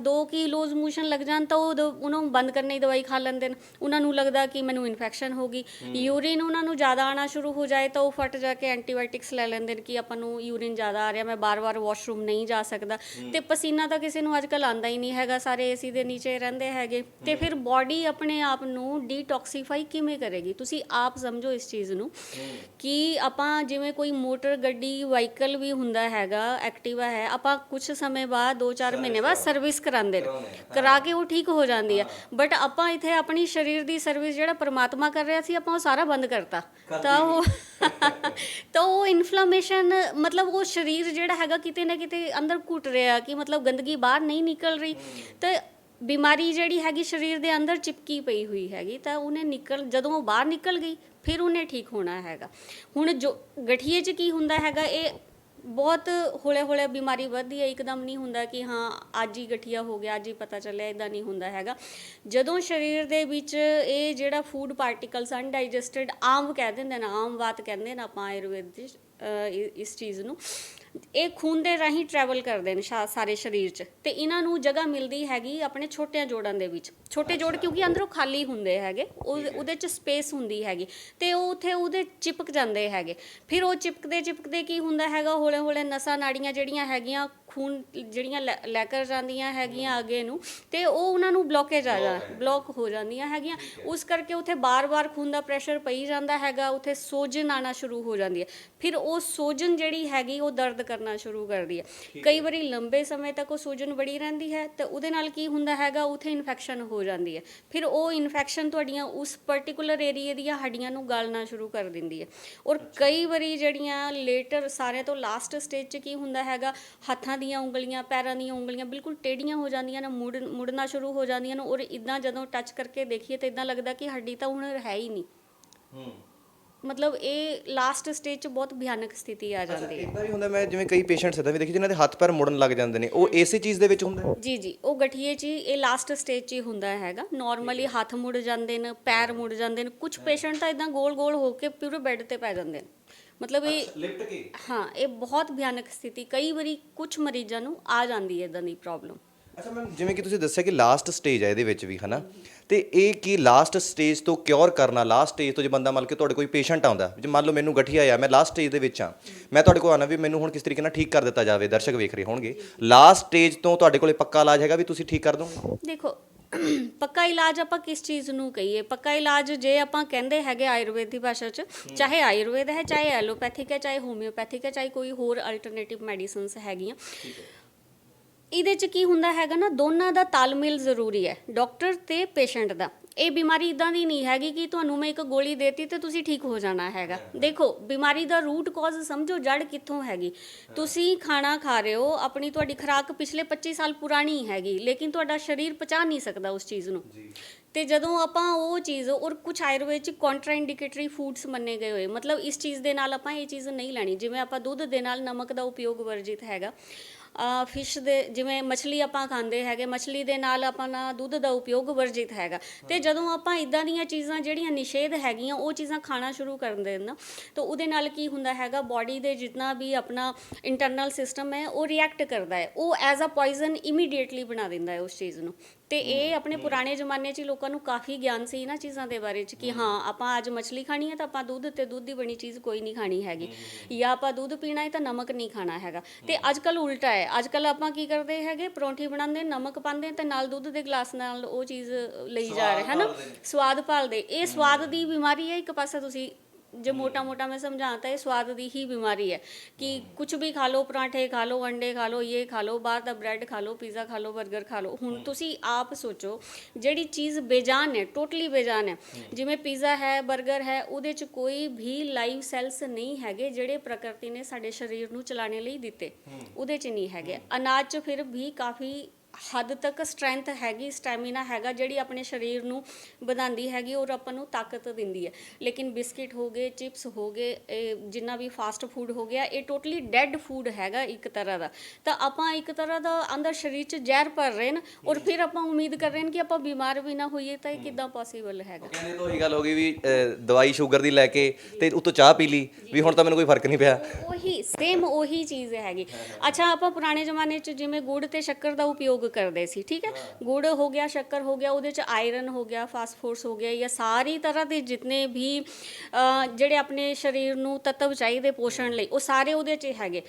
2 ਕਿ ਲੂਜ਼ ਮੋਸ਼ਨ ਲੱਗ ਜਾਣ ਤਾਂ ਉਹ ਉਹਨੂੰ ਬੰਦ ਕਰਨ ਦੀ ਦਵਾਈ ਖਾ ਲੈਂਦੇ ਨੇ। ਉਹਨਾਂ ਨੂੰ ਲੱਗਦਾ ਕਿ ਮੈਨੂੰ ਇਨਫੈਕਸ਼ਨ ਹੋ ਗਈ। ਯੂਰਿਨ ਉਹਨਾਂ ਨੂੰ ਜ਼ਿਆਦਾ ਆਉਣਾ ਸ਼ੁਰੂ ਹੋ ਜਾਏ ਤਾਂ ਉਹ ਫਟ ਜਾ ਕੇ ਐਂਟੀਬਾਇਓਟਿਕਸ ਲੈ ਲੈਂਦੇ ਨੇ ਕਿ ਆਪਾਂ ਨੂੰ ਯੂਰਿਨ ਜ਼ਿਆਦਾ ਆ ਰਿਹਾ, ਮੈਂ ਬਾਰ-ਬਾਰ ਵਾਸ਼ਰੂਮ ਨਹੀਂ ਜਾ ਸਕਦਾ। ਤੇ ਪਸੀਨਾ ਤਾਂ ਕਿਸੇ ਨੂੰ ਅੱਜ ਕੱਲ੍ਹ ਆਉਂਦਾ ਹੀ ਨਹੀਂ ਹੈਗਾ, ਸਾਰੇ ਏਸੀ ਦੇ ਨੀਚੇ ਰਹਿੰਦੇ ਹੈਗੇ। ਤੇ ਫਿਰ ਬਾਡੀ ਆਪਣੇ ਆਪ ਨੂੰ ਡੀਟੌਕਸੀਫਾਈ ਕਿਵੇਂ ਕਰੇਗੀ? ਤੁਸੀਂ ਆਪ ਸਮਝੋ ਇਸ ਚੀਜ਼ ਨੂੰ ਕਿ ਆਪਾਂ ਜਿਵੇਂ ਕੋਈ ਮੋਟਰ ਗੱਡੀ ਵਾਹੀਕਲ ਵੀ ਹੁੰਦਾ ਹੈਗਾ, ਐਕਟਿਵਾ ਹੈ, ਆਪਾਂ ਕੁਝ ਸਮੇਂ ਬਾਅਦ 2-4 ਮਹੀਨੇ ਬਾਅਦ ਸਰਵਿਸ ਕਰਾਉਂਦੇ ਨੇ, ਕਰਾ ਕੇ ਉਹ ਠੀਕ ਹੋ ਜਾਂਦੀ ਹੈ। ਬਟ ਆਪਾਂ ਇੱਥੇ ਆਪਣੀ ਸਰੀਰ ਦੀ ਸਰਵਿਸ ਜਿਹੜਾ ਪਰਮਾਤਮਾ ਕਰ ਰਿਹਾ ਸੀ, ਆਪਾਂ ਉਹ ਸਾਰਾ ਬੰਦ ਕਰਤਾ। ਤਾਂ ਉਹ ਇਨਫਲਾਮੇਸ਼ਨ, ਮਤਲਬ ਉਹ ਸਰੀਰ ਜਿਹੜਾ ਹੈਗਾ ਕਿਤੇ ਨਾ ਕਿਤੇ ਅੰਦਰ ਘੁੱਟ ਰਿਹਾ ਕਿ ਮਤਲਬ ਗੰਦਗੀ ਬਾਹਰ ਨਹੀਂ ਨਿਕਲ ਰਹੀ, ਤੇ ਬਿਮਾਰੀ ਜਿਹੜੀ ਹੈਗੀ ਸਰੀਰ ਦੇ ਅੰਦਰ ਚਿਪਕੀ ਪਈ ਹੋਈ ਹੈਗੀ, ਤਾਂ ਉਹਨੇ ਜਦੋਂ ਉਹ ਬਾਹਰ ਨਿਕਲ ਗਈ ਫਿਰ ਉਹਨੇ ਠੀਕ ਹੋਣਾ ਹੈਗਾ। ਹੁਣ ਜੋ ਗਠੀਏ 'ਚ ਕੀ ਹੁੰਦਾ ਹੈਗਾ, ਇਹ ਬਹੁਤ ਹੌਲੇ ਬਿਮਾਰੀ ਵੱਧਦੀ ਹੈ, ਇੱਕਦਮ ਨਹੀਂ ਹੁੰਦਾ ਕਿ ਹਾਂ ਅੱਜ ਹੀ ਗਠੀਆ ਹੋ ਗਿਆ, ਅੱਜ ਹੀ ਪਤਾ ਚੱਲਿਆ, ਇੱਦਾਂ ਨਹੀਂ ਹੁੰਦਾ ਹੈਗਾ। ਜਦੋਂ ਸਰੀਰ ਦੇ ਵਿੱਚ ਇਹ ਜਿਹੜਾ ਫੂਡ ਪਾਰਟੀਕਲਸ ਅਨਡਾਈਜੈਸਟਡ, ਆਮ ਕਹਿ ਦਿੰਦੇ ਨੇ, ਆਮ ਬਾਤ ਕਹਿੰਦੇ ਨੇ ਆਪਾਂ ਆਯੁਰਵੇਦ ਦੀ ਇਸ ਚੀਜ਼ ਨੂੰ, ਇਹ ਖੂਨ ਦੇ ਰਾਹੀਂ ਟਰੈਵਲ ਕਰਦੇ ਨੇ ਸਾਰੇ ਸਰੀਰ 'ਚ, ਤੇ ਇਹਨਾਂ ਨੂੰ ਜਗ੍ਹਾ ਮਿਲਦੀ ਹੈਗੀ ਆਪਣੇ ਛੋਟਿਆਂ ਜੋੜਾਂ ਦੇ ਵਿੱਚ। ਛੋਟੇ ਜੋੜ ਕਿਉਂਕਿ ਅੰਦਰੋਂ ਖਾਲੀ ਹੁੰਦੇ ਹੈਗੇ, ਉਹਦੇ 'ਚ ਸਪੇਸ ਹੁੰਦੀ ਹੈਗੀ, ਤੇ ਉਹ ਉੱਥੇ ਉਹਦੇ ਚਿਪਕ ਜਾਂਦੇ ਹੈਗੇ। ਫਿਰ ਉਹ ਚਿਪਕਦੇ ਕੀ ਹੁੰਦਾ ਹੈਗਾ, ਹੌਲੇ ਨਸਾਂ ਨਾੜੀਆਂ ਜਿਹੜੀਆਂ ਹੈਗੀਆਂ, ਖੂਨ ਜਿਹੜੀਆਂ ਲੈ ਕਰ ਜਾਂਦੀਆਂ ਹੈਗੀਆਂ ਅੱਗੇ ਨੂੰ, ਤੇ ਉਹ ਉਹਨਾਂ ਨੂੰ ਬਲੌਕ ਹੋ ਜਾਂਦੀਆਂ ਹੈਗੀਆਂ। ਉਸ ਕਰਕੇ ਉੱਥੇ ਬਾਰ-ਬਾਰ ਖੂਨ ਦਾ ਪ੍ਰੈਸ਼ਰ ਪਈ ਜਾਂਦਾ ਹੈਗਾ, ਉੱਥੇ ਸੋਜਨ ਆਉਣਾ ਸ਼ੁਰੂ ਹੋ ਜਾਂਦੀ ਹੈ। ਫਿਰ ਉਹ ਸੋਜਨ ਜਿਹੜੀ ਹੈਗੀ ਉਹ ਦਰਦ ਕਰਨਾ ਸ਼ੁਰੂ ਕਰਦੀ ਹੈ। ਕਈ ਵਾਰੀ ਲੰਬੇ ਸਮੇਂ ਤੱਕ ਉਹ ਸੋਜਨ ਬੜੀ ਰਹਿੰਦੀ ਹੈ, ਤੇ ਉਹਦੇ ਨਾਲ ਕੀ ਹੁੰਦਾ ਹੈਗਾ, ਉੱਥੇ ਇਨਫੈਕਸ਼ਨ ਹੋ ਜਾਂਦੀ ਹੈ। ਫਿਰ ਉਹ ਇਨਫੈਕਸ਼ਨ ਤੁਹਾਡੀਆਂ ਉਸ ਪਰਟੀਕੂਲਰ ਏਰੀਏ ਦੀਆਂ ਹੱਡੀਆਂ ਨੂੰ ਗਾਲਣਾ ਸ਼ੁਰੂ ਕਰ ਦਿੰਦੀ ਹੈ। ਔਰ ਕਈ ਵਾਰੀ ਜਿਹੜੀਆਂ ਲੇਟਰ, ਸਾਰਿਆਂ ਤੋਂ ਲਾਸਟ ਸਟੇਜ 'ਚ ਕੀ ਹੁੰਦਾ ਹੈਗਾ, ਹੱਥਾਂ ਦੀਆਂ ਉਂਗਲੀਆਂ, ਪੈਰਾਂ ਦੀਆਂ ਉਂਗਲੀਆਂ ਬਿਲਕੁਲ ਟੇਢੀਆਂ ਹੋ ਜਾਂਦੀਆਂ ਨੇ, ਮੁੜਨਾ ਸ਼ੁਰੂ ਹੋ ਜਾਂਦੀਆਂ ਨੇ, ਔਰ ਇੱਦਾਂ ਜਦੋਂ ਟੱਚ ਕਰਕੇ ਦੇਖੀਏ ਤਾਂ ਇੱਦਾਂ ਲੱਗਦਾ ਕਿ ਹੱਡੀ ਤਾਂ ਹੁਣ ਹੈ ਹੀ ਨਹੀਂ। ਮਤਲਬ ਇਹ ਲਾਸਟ ਸਟੇਜ 'ਚ ਬਹੁਤ ਭਿਆਨਕ ਸਥਿਤੀ ਆ ਜਾਂਦੀ ਹੈ। ਇੱਦਾਂ ਵੀ ਹੁੰਦਾ, ਮੈਂ ਜਿਵੇਂ ਕਈ ਪੇਸ਼ੈਂਟਸ ਇੱਦਾਂ ਵੀ ਦੇਖੇ ਜਿਨ੍ਹਾਂ ਦੇ ਹੱਥ ਪੈਰ ਮੁੜਨ ਲੱਗ ਜਾਂਦੇ ਨੇ, ਉਹ ਇਸੇ ਚੀਜ਼ ਦੇ ਵਿੱਚ ਹੁੰਦਾ? ਜੀ, ਉਹ ਗਠੀਏ 'ਚ ਇਹ ਲਾਸਟ ਸਟੇਜ 'ਚ ਹੀ ਹੁੰਦਾ ਹੈਗਾ। ਨਾਰਮਲੀ ਹੱਥ ਮੁੜ ਜਾਂਦੇ ਨੇ, ਪੈਰ ਮੁੜ ਜਾਂਦੇ ਨੇ, ਕੁਝ ਪੇਸ਼ੈਂਟ ਤਾਂ ਇੱਦਾਂ ਗੋਲ ਹੋ ਕੇ ਪੂਰੇ ਬੈੱਡ 'ਤੇ ਪੈ ਜਾਂਦੇ ਨੇ। ਮਤਲਬ ਇਹ ਲਿਫਟ ਕੇ, ਹਾਂ, ਇਹ ਬਹੁਤ ਭਿਆਨਕ ਸਥਿਤੀ ਕਈ ਵਾਰੀ ਕੁਝ ਮਰੀਜ਼ਾਂ ਨੂੰ ਆ ਜਾਂਦੀ ਹੈ ਇੱਦਾਂ ਦੀ ਪ੍ਰੋਬਲਮ। ਅੱਛਾ ਮੈਮ, ਜਿਵੇਂ ਕਿ ਤੁਸੀਂ ਦੱਸਿਆ ਕਿ ਲਾਸਟ ਸਟੇਜ ਹੈ ਇਹਦੇ ਵਿੱਚ ਵੀ, ਹਨਾ, ਤੇ ਇਹ ਕੀ ਲਾਸਟ ਸਟੇਜ ਤੋਂ ਕਿਉਰ ਕਰਨਾ, ਲਾਸਟ ਸਟੇਜ ਤੋਂ ਜੇ ਬੰਦਾ ਮੰਨ ਕੇ ਤੁਹਾਡੇ ਕੋਈ ਪੇਸ਼ੈਂਟ ਆਉਂਦਾ, ਜੇ ਮੰਨ ਲਓ ਮੈਨੂੰ ਗਠੀਆ ਆ, ਮੈਂ ਲਾਸਟ ਸਟੇਜ ਦੇ ਵਿੱਚ ਆ, ਮੈਂ ਤੁਹਾਡੇ ਕੋਲ ਆਉਣਾ ਵੀ ਮੈਨੂੰ ਹੁਣ ਕਿਸ ਤਰੀਕੇ ਨਾਲ ਠੀਕ ਕਰ ਦਿੱਤਾ ਜਾਵੇ, ਦਰਸ਼ਕ ਵੇਖ ਰਹੇ ਹੋਣਗੇ, ਲਾਸਟ ਸਟੇਜ ਤੋਂ ਤੁਹਾਡੇ ਕੋਲੇ ਪੱਕਾ ਇਲਾਜ ਹੈਗਾ ਵੀ ਤੁਸੀਂ ਠੀਕ ਕਰ ਦੋਗੇ? ਦੇਖੋ ਪੱਕਾ ਇਲਾਜ ਆਪਾਂ ਕਿਸ ਚੀਜ਼ ਨੂੰ ਕਹੀਏ? ਪੱਕਾ ਇਲਾਜ ਜੇ ਆਪਾਂ ਕਹਿੰਦੇ ਹੈਗੇ ਆਯੁਰਵੇਦ ਦੀ ਭਾਸ਼ਾ 'ਚ, ਚਾਹੇ ਆਯੁਰਵੇਦ ਹੈ, ਚਾਹੇ ਐਲੋਪੈਥਿਕ ਹੈ, ਚਾਹੇ ਹੋਮਿਓਪੈਥਿਕ ਹੈ, ਚਾਹੇ ਕੋਈ ਹੋਰ ਅਲਟਰਨੇਟਿਵ ਮੈਡੀਸਿਨਸ ਹੈਗੀਆਂ, ਇਹਦੇ 'ਚ ਕੀ ਹੁੰਦਾ ਹੈਗਾ ਨਾ, ਦੋਨਾਂ ਦਾ ਤਾਲਮੇਲ ਜ਼ਰੂਰੀ ਹੈ, ਡਾਕਟਰ ਤੇ ਪੇਸ਼ੈਂਟ ਦਾ। ਇਹ ਬਿਮਾਰੀ ਇਦਾਂ ਦੀ ਨਹੀਂ ਹੈਗੀ ਕਿ ਤੁਹਾਨੂੰ ਮੈਂ ਇੱਕ ਗੋਲੀ ਦੇਤੀ ਤੇ ਤੁਸੀਂ ਠੀਕ ਹੋ ਜਾਣਾ ਹੈਗਾ। ਦੇਖੋ ਬਿਮਾਰੀ ਦਾ ਰੂਟ ਕਾਜ਼ ਸਮਝੋ, ਜੜ ਕਿੱਥੋਂ ਹੈਗੀ। ਤੁਸੀਂ ਖਾਣਾ ਖਾ ਰਹੇ ਹੋ, ਆਪਣੀ ਤੁਹਾਡੀ ਖੁਰਾਕ ਪਿਛਲੇ 25 ਸਾਲ ਪੁਰਾਣੀ ਹੈਗੀ, ਲੇਕਿਨ ਤੁਹਾਡਾ ਸਰੀਰ ਪਚਾ ਨਹੀਂ ਸਕਦਾ ਉਸ ਚੀਜ਼ ਨੂੰ। ਤੇ ਜਦੋਂ ਆਪਾਂ ਉਹ ਚੀਜ਼, ਔਰ ਕੁਝ ਆਯੁਰਵੇਦ 'ਚ ਕੰਟਰਾਇੰਡੀਕੇਟਰੀ ਫੂਡਸ ਮੰਨੇ ਗਏ ਹੋਏ, ਮਤਲਬ ਇਸ ਚੀਜ਼ ਦੇ ਨਾਲ ਆਪਾਂ ਇਹ ਚੀਜ਼ ਨਹੀਂ ਲੈਣੀ। ਜਿਵੇਂ ਆਪਾਂ ਦੁੱਧ ਦੇ ਨਾਲ ਨਮਕ ਦਾ ਉਪਯੋਗ ਵਰਜਿਤ ਹੈਗਾ, ਫਿਸ਼ ਦੇ ਜਿਵੇਂ ਮੱਛਲੀ ਆਪਾਂ ਖਾਂਦੇ ਹੈਗੇ, ਮੱਛਲੀ ਦੇ ਨਾਲ ਆਪਣਾ ਦੁੱਧ ਦਾ ਉਪਯੋਗ ਵਰਜਿਤ ਹੈਗਾ। ਤੇ ਜਦੋਂ ਆਪਾਂ ਇਦਾਂ ਦੀਆਂ ਚੀਜ਼ਾਂ ਜਿਹੜੀਆਂ ਨਿਸ਼ੇਧ ਹੈਗੀਆਂ ਉਹ ਚੀਜ਼ਾਂ ਖਾਣਾ ਸ਼ੁਰੂ ਕਰ ਦੇਣ ਤਾਂ ਉਹਦੇ ਨਾਲ ਕੀ ਹੁੰਦਾ ਹੈਗਾ, ਬਾਡੀ ਦੇ ਜਿੰਨਾ ਵੀ ਆਪਣਾ ਇੰਟਰਨਲ ਸਿਸਟਮ ਹੈ ਉਹ ਰਿਐਕਟ ਕਰਦਾ ਹੈ, ਉਹ ਐਜ਼ ਅ ਪੋਇਜ਼ਨ ਇਮੀਡੀਏਟਲੀ ਬਣਾ ਦਿੰਦਾ ਹੈ ਉਸ ਚੀਜ਼ ਨੂੰ। ਤੇ ਇਹ ਆਪਣੇ ਪੁਰਾਣੇ ਜ਼ਮਾਨੇ 'ਚ ਲੋਕਾਂ ਨੂੰ ਕਾਫੀ ਗਿਆਨ ਸੀ ਇਹਨਾਂ ਚੀਜ਼ਾਂ ਦੇ ਬਾਰੇ 'ਚ ਕਿ ਹਾਂ ਆਪਾਂ ਅੱਜ ਮੱਛਲੀ ਖਾਣੀ ਹੈ ਤਾਂ ਆਪਾਂ ਦੁੱਧ ਤੇ ਦੁੱਧ ਦੀ ਬਣੀ ਚੀਜ਼ ਕੋਈ ਨਹੀਂ ਖਾਣੀ ਹੈਗੀ, ਜਾਂ ਆਪਾਂ ਦੁੱਧ ਪੀਣਾ ਹੈ ਤਾਂ ਨਮਕ ਨਹੀਂ ਖਾਣਾ ਹੈਗਾ। ਤੇ ਅੱਜ ਕੱਲ੍ਹ ਉਲਟਾ ਹੈ, ਅੱਜ ਕੱਲ੍ਹ ਆਪਾਂ ਕੀ ਕਰਦੇ ਹੈਗੇ, ਪਰੌਂਠੀ ਬਣਾਉਂਦੇ, ਨਮਕ ਪਾਉਂਦੇ ਤੇ ਨਾਲ ਦੁੱਧ ਦੇ ਗਲਾਸ ਨਾਲ ਉਹ ਚੀਜ਼ ਲਈ ਜਾ ਰਹੇ ਹੈ ਨਾ, ਸਵਾਦ ਭਾਲਦੇ। ਇਹ ਸਵਾਦ ਦੀ ਬਿਮਾਰੀ ਹੈ ਇੱਕ ਪਾਸੇ। ਤੁਸੀਂ ਜੇ ਮੋਟਾ ਮੈਂ ਸਮਝਾਂ ਤਾਂ ਇਹ ਸਵਾਦ ਦੀ ਹੀ ਬਿਮਾਰੀ ਹੈ ਕਿ ਕੁਝ ਵੀ ਖਾ ਲਓ, ਪਰਾਂਠੇ ਖਾ ਲਓ, ਅੰਡੇ ਖਾ ਲਓ, ਇਹ ਖਾ ਲਓ, ਬਾਹਰ ਦਾ ਬ੍ਰੈਡ ਖਾ ਲਓ, ਪੀਜ਼ਾ ਖਾ ਲਓ, 버ਗਰ ਖਾ ਲਓ। ਹੁਣ ਤੁਸੀਂ ਆਪ ਸੋਚੋ, ਜਿਹੜੀ ਚੀਜ਼ ਬੇਜਾਨ ਹੈ, ਟੋਟਲੀ ਬੇਜਾਨ ਹੈ, ਜਿਵੇਂ ਪੀਜ਼ਾ ਹੈ, 버ਗਰ ਹੈ, ਉਹਦੇ 'ਚ ਕੋਈ ਵੀ ਲਾਈਵ ਸੈਲਸ ਨਹੀਂ ਹੈਗੇ ਜਿਹੜੇ ਪ੍ਰਕਿਰਤੀ ਨੇ ਸਾਡੇ ਸਰੀਰ ਨੂੰ ਚਲਾਉਣ ਲਈ ਦਿੱਤੇ, ਉਹਦੇ 'ਚ ਨਹੀਂ ਹੈਗੇ। ਅਨਾਜ 'ਚ ਫਿਰ ਵੀ ਕਾਫੀ ਹੱਦ ਤੱਕ ਸਟਰੈਂਥ ਹੈਗੀ, ਸਟੈਮਿਨਾ ਹੈਗਾ, ਜਿਹੜੀ ਆਪਣੇ ਸਰੀਰ ਨੂੰ ਵਧਾਉਂਦੀ ਹੈਗੀ ਔਰ ਆਪਾਂ ਨੂੰ ਤਾਕਤ ਦਿੰਦੀ ਹੈ। ਲੇਕਿਨ ਬਿਸਕਿਟ ਹੋ ਗਏ, ਚਿਪਸ ਹੋ ਗਏ, ਇਹ ਜਿੰਨਾ ਵੀ ਫਾਸਟ ਫੂਡ ਹੋ ਗਿਆ, ਇਹ ਟੋਟਲੀ ਡੈਡ ਫੂਡ ਹੈਗਾ ਇੱਕ ਤਰ੍ਹਾਂ ਦਾ। ਤਾਂ ਆਪਾਂ ਇੱਕ ਤਰ੍ਹਾਂ ਦਾ ਅੰਦਰ ਸਰੀਰ 'ਚ ਜ਼ਹਿਰ ਭਰ ਰਹੇ ਨੇ ਔਰ ਫਿਰ ਆਪਾਂ ਉਮੀਦ ਕਰ ਰਹੇ ਨੇ ਕਿ ਆਪਾਂ ਬਿਮਾਰ ਵੀ ਨਾ ਹੋਈਏ, ਤਾਂ ਇਹ ਕਿੱਦਾਂ ਪੋਸੀਬਲ ਹੈਗਾ? ਕਹਿੰਦੇ ਤਾਂ ਉਹੀ ਗੱਲ ਹੋ ਗਈ ਵੀ ਦਵਾਈ ਸ਼ੂਗਰ ਦੀ ਲੈ ਕੇ ਤੇ ਉੱਤੋਂ ਚਾਹ ਪੀ ਲਈ ਵੀ ਹੁਣ ਤਾਂ ਮੈਨੂੰ ਕੋਈ ਫਰਕ ਨਹੀਂ ਪਿਆ। ਉਹੀ ਸੇਮ ਉਹੀ ਚੀਜ਼ ਹੈਗੀ। ਅੱਛਾ, ਆਪਾਂ ਪੁਰਾਣੇ ਜ਼ਮਾਨੇ 'ਚ ਜਿਵੇਂ ਗੁੜ ਤੇ ਸ਼ੱਕਰ ਦਾ ਉਪਯੋਗ ਕਰਦੇ ਸੀ, ਠੀਕ ਹੈ, ਗੁੜ ਹੋ ਗਿਆ, ਸ਼ੱਕਰ ਹੋ ਗਿਆ, ਉਹਦੇ 'ਚ ਆਇਰਨ ਹੋ ਗਿਆ, ਫਾਸਫੋਰਸ ਹੋ ਗਿਆ, ਜਾਂ ਸਾਰੀ ਤਰ੍ਹਾਂ ਦੇ ਜਿਤਨੇ ਵੀ ਜਿਹੜੇ ਆਪਣੇ ਸਰੀਰ ਨੂੰ ਤੱਤਵ ਚਾਹੀਦੇ ਪੋਸ਼ਣ ਲਈ, ਉਹ ਸਾਰੇ ਉਹਦੇ 'ਚ ਹੈਗੇ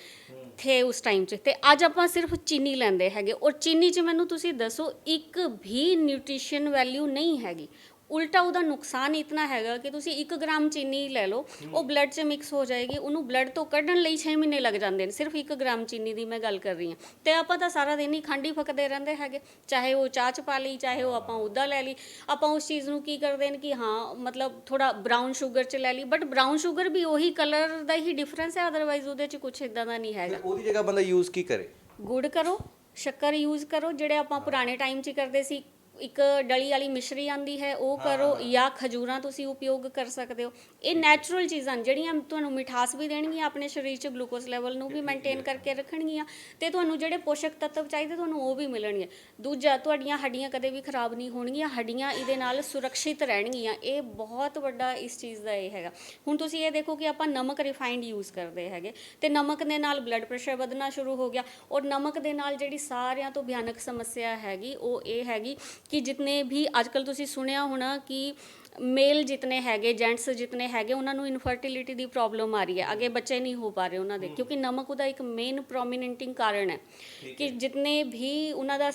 ਥੇ ਉਸ ਟਾਈਮ 'ਚ। ਤੇ ਅੱਜ ਆਪਾਂ ਸਿਰਫ ਚੀਨੀ ਲੈਂਦੇ ਹੈਗੇ, ਔਰ ਚੀਨੀ 'ਚ ਮੈਨੂੰ ਤੁਸੀਂ ਦੱਸੋ ਇੱਕ ਵੀ ਨਿਊਟ੍ਰੀਸ਼ਨ ਵੈਲਿਊ ਨਹੀਂ ਹੈਗੀ। ਉਲਟਾ ਉਹਦਾ ਨੁਕਸਾਨ ਇਤਨਾ ਹੈਗਾ ਕਿ ਤੁਸੀਂ 1 ਗ੍ਰਾਮ ਚੀਨੀ ਲੈ ਲਓ, ਉਹ ਬਲੱਡ 'ਚ ਮਿਕਸ ਹੋ ਜਾਏਗੀ, ਉਹਨੂੰ ਬਲੱਡ ਤੋਂ ਕੱਢਣ ਲਈ 6 ਮਹੀਨੇ ਲੱਗ ਜਾਂਦੇ ਨੇ, ਸਿਰਫ 1 ਗ੍ਰਾਮ ਚੀਨੀ ਦੀ ਮੈਂ ਗੱਲ ਕਰ ਰਹੀ ਹਾਂ। ਤੇ ਆਪਾਂ ਤਾਂ ਸਾਰਾ ਦਿਨ ਹੀ ਖੰਡ ਹੀ ਫੱਕਦੇ ਰਹਿੰਦੇ ਹੈਗੇ, ਚਾਹੇ ਉਹ ਚਾਹ 'ਚ ਪਾ ਲਈ, ਚਾਹੇ ਉਹ ਆਪਾਂ ਉੱਦਾਂ ਲੈ ਲਈ। ਆਪਾਂ ਉਸ ਚੀਜ਼ ਨੂੰ ਕੀ ਕਰਦੇ ਨੇ ਕਿ ਹਾਂ ਮਤਲਬ ਥੋੜਾ ਬਰਾਊਨ ਸ਼ੂਗਰ 'ਚ ਲੈ ਲਈ, ਬਟ ਬਰਾਊਨ ਸ਼ੂਗਰ ਵੀ ਉਹੀ ਕਲਰ ਦਾ ਹੀ ਡਿਫਰੈਂਸ ਹੈ, ਅਦਰਵਾਈਜ਼ ਉਹਦੇ 'ਚ ਕੁਛ ਇਦਾਂ ਦਾ ਨਹੀਂ ਹੈਗਾ। ਉਹਦੀ ਜਗ੍ਹਾ ਬੰਦਾ ਯੂਜ਼ ਕੀ ਕਰੇ? ਗੁੜ ਕਰੋ, ਸ਼ੱਕਰ ਯੂਜ਼ ਕਰੋ, ਜਿਹੜੇ ਆਪਾਂ ਪੁਰਾਣੇ ਟਾਈਮ 'ਚ ਕਰਦੇ ਸੀ। ਇੱਕ ਡਲੀ ਵਾਲੀ ਮਿਸ਼ਰੀ ਆਉਂਦੀ ਹੈ, ਉਹ ਕਰੋ, ਜਾਂ ਖਜੂਰਾਂ ਤੁਸੀਂ ਉਪਯੋਗ ਕਰ ਸਕਦੇ ਹੋ। ਇਹ ਨੈਚੁਰਲ ਚੀਜ਼ਾਂ ਜਿਹੜੀਆਂ ਤੁਹਾਨੂੰ ਮਿਠਾਸ ਵੀ ਦੇਣਗੀਆਂ, ਆਪਣੇ ਸਰੀਰ 'ਚ ਗਲੂਕੋਜ਼ ਲੈਵਲ ਨੂੰ ਵੀ ਮੇਨਟੇਨ ਕਰਕੇ ਰੱਖਣਗੀਆਂ, ਤੇ ਤੁਹਾਨੂੰ ਜਿਹੜੇ ਪੋਸ਼ਕ ਤੱਤਵ ਚਾਹੀਦੇ ਤੁਹਾਨੂੰ ਉਹ ਵੀ ਮਿਲਣਗੇ। ਦੂਜਾ, ਤੁਹਾਡੀਆਂ ਹੱਡੀਆਂ ਕਦੇ ਵੀ ਖਰਾਬ ਨਹੀਂ ਹੋਣਗੀਆਂ, ਹੱਡੀਆਂ ਇਹਦੇ ਨਾਲ ਸੁਰੱਖਿਅਤ ਰਹਿਣਗੀਆਂ। ਇਹ ਬਹੁਤ ਵੱਡਾ ਇਸ ਚੀਜ਼ ਦਾ ਇਹ ਹੈਗਾ। ਹੁਣ ਤੁਸੀਂ ਇਹ ਦੇਖੋ ਕਿ ਆਪਾਂ ਨਮਕ ਰਿਫਾਈਨਡ ਯੂਜ਼ ਕਰਦੇ ਹੈਗੇ, ਤੇ ਨਮਕ ਦੇ ਨਾਲ ਬਲੱਡ ਪ੍ਰੈਸ਼ਰ ਵਧਣਾ ਸ਼ੁਰੂ ਹੋ ਗਿਆ। ਔਰ ਨਮਕ ਦੇ ਨਾਲ ਜਿਹੜੀ ਸਾਰਿਆਂ ਤੋਂ ਭਿਆਨਕ ਸਮੱਸਿਆ ਹੈਗੀ ਉਹ ਇਹ ਹੈਗੀ ਕਿ ਜਿਤਨੇ ਵੀ ਅੱਜ ਕੱਲ੍ਹ ਤੁਸੀਂ ਸੁਣਿਆ ਹੋਣਾ ਕਿ ਮੇਲ ਜਿਤਨੇ ਹੈਗੇ, ਜੈਂਟਸ ਜਿਤਨੇ ਹੈਗੇ, ਉਹਨਾਂ ਨੂੰ ਇਨਫਰਟੀਲਿਟੀ ਦੀ ਪ੍ਰੋਬਲਮ ਆ ਰਹੀ ਹੈ, ਅੱਗੇ ਬੱਚੇ ਨਹੀਂ ਹੋ ਪਾ ਰਹੇ ਉਹਨਾਂ ਦੇ, ਕਿਉਂਕਿ ਨਮਕ ਉਹਦਾ ਇੱਕ ਮੇਨ ਪ੍ਰੋਮੀਨੈਂਟਿੰਗ ਕਾਰਨ ਹੈ ਕਿ ਜਿਤਨੇ ਵੀ ਉਹਨਾਂ ਦਾ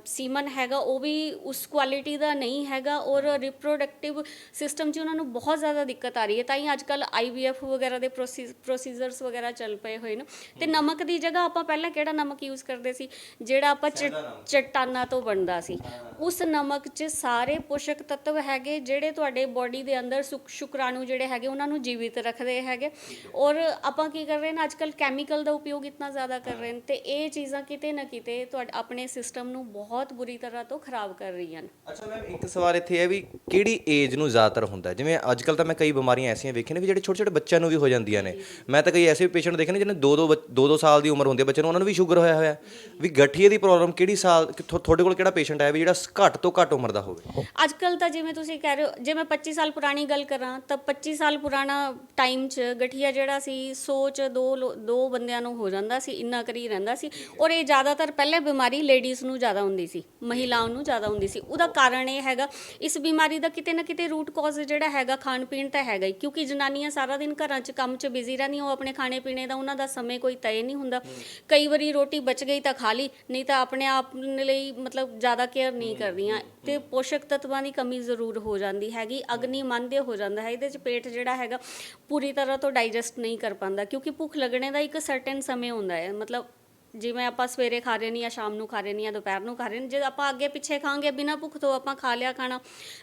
ਸੀਮਨ ਹੈਗਾ ਉਹ ਵੀ ਉਸ ਕੁਆਲਿਟੀ ਦਾ ਨਹੀਂ ਹੈਗਾ, ਔਰ ਰਿਪਰੋਡਕਟਿਵ ਸਿਸਟਮ 'ਚ ਉਹਨਾਂ ਨੂੰ ਬਹੁਤ ਜ਼ਿਆਦਾ ਦਿੱਕਤ ਆ ਰਹੀ ਹੈ। ਤਾਂ ਹੀ ਅੱਜ ਕੱਲ੍ਹ IVF ਵਗੈਰਾ ਦੇ ਪ੍ਰੋਸੀਜਰਸ ਵਗੈਰਾ ਚੱਲ ਪਏ ਹੋਏ ਨੇ। ਤੇ ਨਮਕ ਦੀ ਜਗ੍ਹਾ ਆਪਾਂ ਪਹਿਲਾਂ ਕਿਹੜਾ ਨਮਕ ਯੂਜ਼ ਕਰਦੇ ਸੀ, ਜਿਹੜਾ ਆਪਾਂ ਚਟਾਨਾਂ ਤੋਂ ਬਣਦਾ ਸੀ। ਉਸ ਨਮਕ 'ਚ ਸਾਰੇ ਪੋਸ਼ਕ ਤੱਤਵ ਹੈਗੇ ਜਿਹੜੇ ਤੁਹਾਡੇ ਬੋਡੀ ਦੇ ਅੰਦਰ ਸ਼ੁਕਰਾਣੂ ਜਿਹੜੇ ਹੈਗੇ ਉਹਨਾਂ ਨੂੰ ਜੀਵਿਤ ਰੱਖਦੇ ਹੈਗੇ। ਔਰ ਆਪਾਂ ਕੀ ਕਰ ਰਹੇ ਨੇ ਅੱਜ ਕੱਲ੍ਹ, ਕੈਮੀਕਲ ਦਾ ਉਪਯੋਗ ਇਤਨਾ ਜ਼ਿਆਦਾ ਕਰ ਰਹੇ ਨੇ, ਤੇ ਇਹ ਚੀਜ਼ਾਂ ਕਿਤੇ ਨਾ ਕਿਤੇ ਤੁਹਾਡੇ ਆਪਣੇ ਸਿਸਟਮ ਨੂੰ ਬਹੁਤ ਬੁਰੀ ਤਰ੍ਹਾਂ ਤੋਂ ਖਰਾਬ ਕਰ ਰਹੀਆਂ ਨੇ। ਅੱਛਾ ਮੈਮ, ਇੱਕ ਸਵਾਲ ਇੱਥੇ ਹੈ ਵੀ ਕਿਹੜੀ ਏਜ ਨੂੰ ਜ਼ਿਆਦਾਤਰ ਹੁੰਦਾ? ਜਿਵੇਂ ਅੱਜ ਕੱਲ੍ਹ ਤਾਂ ਮੈਂ ਕਈ ਬਿਮਾਰੀਆਂ ਐਸੀਆਂ ਵੇਖੀਆਂ ਨੇ ਵੀ ਜਿਹੜੇ ਛੋਟੇ ਛੋਟੇ ਬੱਚਿਆਂ ਨੂੰ ਵੀ ਹੋ ਜਾਂਦੀਆਂ ਨੇ। ਮੈਂ ਤਾਂ ਕਈ ਐਸੇ ਪੇਸ਼ੈਂਟ ਦੇਖੇ ਨੇ ਜਿਹਨਾਂ 2 ਸਾਲ ਦੀ ਉਮਰ ਹੁੰਦੀ ਹੈ ਬੱਚੇ ਨੂੰ, ਉਹਨਾਂ ਨੂੰ ਵੀ ਸ਼ੂਗਰ ਹੋਇਆ ਹੋਇਆ। ਵੀ ਗਠੀਏ ਦੀ ਪ੍ਰੋਬਲਮ ਕਿਹੜੀ ਸਾਲ, ਤੁਹਾਡੇ ਕੋਲ ਕਿਹੜਾ ਪੇਸ਼ੈਂਟ ਆਇਆ ਵੀ ਜਿਹੜਾ ਘੱਟ ਤੋਂ ਘੱਟ ਉਮਰ ਦਾ ਹੋਵੇ? ਅੱਜ ਕੱਲ ਤਾਂ ਜਿਵੇਂ ਤੁਸੀਂ ਕਹਿ ਰਹੇ ਹੋ, ਜੇ ਮੈਂ 25 ਸਾਲ ਪੁਰਾਣੀ ਗੱਲ ਕਰਾਂ ਤਾਂ 25 ਸਾਲ ਪੁਰਾਣਾ ਟਾਈਮ 'ਚ ਗਠੀਆ ਜਿਹੜਾ ਸੀ 100 'ਚ ਦੋ ਬੰਦਿਆਂ ਨੂੰ ਹੋ ਜਾਂਦਾ ਸੀ, ਇੰਨਾ ਕਰੀ ਰਹਿੰਦਾ ਸੀ। ਔਰ ਇਹ ਜ਼ਿਆਦਾਤਰ ਪਹਿਲੇ ਬਿਮਾਰੀ ਲੇਡੀਜ਼ ਨੂੰ ਜ਼ਿਆਦਾ ਹੁੰਦੀ ਸੀ, ਮਹਿਲਾਵਾਂ ਨੂੰ ਜ਼ਿਆਦਾ ਹੁੰਦੀ ਸੀ। ਉਹਦਾ ਕਾਰਨ ਇਹ ਹੈਗਾ, ਇਸ ਬਿਮਾਰੀ ਦਾ ਕਿਤੇ ਨਾ ਕਿਤੇ ਰੂਟ ਕਾਜ਼ ਜਿਹੜਾ ਹੈਗਾ ਖਾਣ ਪੀਣ ਤਾਂ ਹੈਗਾ ਹੀ, ਕਿਉਂਕਿ ਜਨਾਨੀਆਂ ਸਾਰਾ ਦਿਨ ਘਰਾਂ 'ਚ ਕੰਮ 'ਚ ਬਿਜ਼ੀ ਰਹਿੰਦੀਆਂ, ਉਹ ਆਪਣੇ ਖਾਣੇ ਪੀਣੇ ਦਾ ਉਹਨਾਂ ਦਾ ਸਮੇਂ ਕੋਈ ਤੈਅ ਨਹੀਂ ਹੁੰਦਾ। ਕਈ ਵਾਰੀ ਰੋਟੀ ਬਚ ਗਈ ਤਾਂ ਖਾ ਲਈ, ਨਹੀਂ ਤਾਂ ਆਪਣੇ ਆਪ ਲਈ ਮਤਲਬ ਜ਼ਿਆਦਾ ਕੇਅਰ ਨਹੀਂ ਕਰਦੀਆਂ, ਤੇ ਪੋਸ਼ਕ ਤੱਤਾਂ ਦੀ ਕਮੀ ਜ਼ਰੂਰ ਹੋ ਜਾਂਦੀ ਹੈਗੀ। ਅਗਨੀ ਮੰਦੇ ਹੋ ਜਾਂਦਾ ਹੈ, ਇਹਦੇ 'ਚ ਪੇਟ ਜਿਹੜਾ ਹੈਗਾ ਪੂਰੀ ਤਰ੍ਹਾਂ ਤੋਂ ਡਾਈਜੈਸਟ ਨਹੀਂ ਕਰ ਪਾਉਂਦਾ, ਕਿਉਂਕਿ ਭੁੱਖ ਲੱਗਣੇ ਦਾ ਇੱਕ ਸਰਟਨ ਸਮੇਂ ਹੁੰਦਾ ਹੈ। ਮਤਲਬ ਜਿਵੇਂ ਆਪਾਂ ਸਵੇਰੇ ਖਾ ਰਹੇ ਨਹੀਂ, ਜਾਂ ਸ਼ਾਮ ਨੂੰ ਖਾ ਰਹੇ ਨਹੀਂ, ਜਾਂ ਦੁਪਹਿਰ ਨੂੰ ਖਾ ਰਹੇ ਨਹੀਂ, ਜੇ ਆਪਾਂ ਅੱਗੇ ਪਿੱਛੇ ਖਾਂਗੇ ਬਿਨਾਂ ਭੁੱਖ ਤੋਂ ਆਪਾਂ ਖਾ ਲਿਆ ਖਾਣਾ,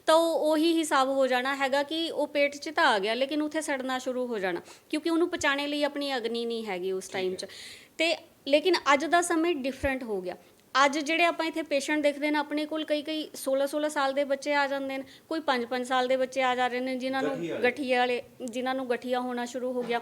ਤਾਂ ਉਹੀ ਹਿਸਾਬ ਹੋ ਜਾਣਾ ਹੈਗਾ ਕਿ ਉਹ ਪੇਟ 'ਚ ਤਾਂ ਆ ਗਿਆ, ਲੇਕਿਨ ਉੱਥੇ ਸੜਨਾ ਸ਼ੁਰੂ ਹੋ ਜਾਣਾ, ਕਿਉਂਕਿ ਉਹਨੂੰ ਪਚਾਣੇ ਲਈ ਆਪਣੀ ਅਗਨੀ ਨਹੀਂ ਹੈਗੀ ਉਸ ਟਾਈਮ 'ਚ। ਤੇ ਲੇਕਿਨ ਅੱਜ ਦਾ ਸਮੇਂ ਡਿਫਰੈਂਟ ਹੋ ਗਿਆ। ਅੱਜ ਜਿਹੜੇ ਆਪਾਂ ਇੱਥੇ ਪੇਸ਼ੈਂਟ ਦੇਖਦੇ ਨੇ, ਆਪਣੇ ਕੋਲ ਕਈ 16 ਸਾਲ ਦੇ ਬੱਚੇ ਆ ਜਾਂਦੇ ਨੇ, ਕੋਈ 5 ਸਾਲ ਦੇ ਬੱਚੇ ਆ ਜਾ ਰਹੇ ਨੇ ਜਿਨ੍ਹਾਂ ਨੂੰ ਗਠੀਆ ਹੋਣਾ ਸ਼ੁਰੂ ਹੋ ਗਿਆ।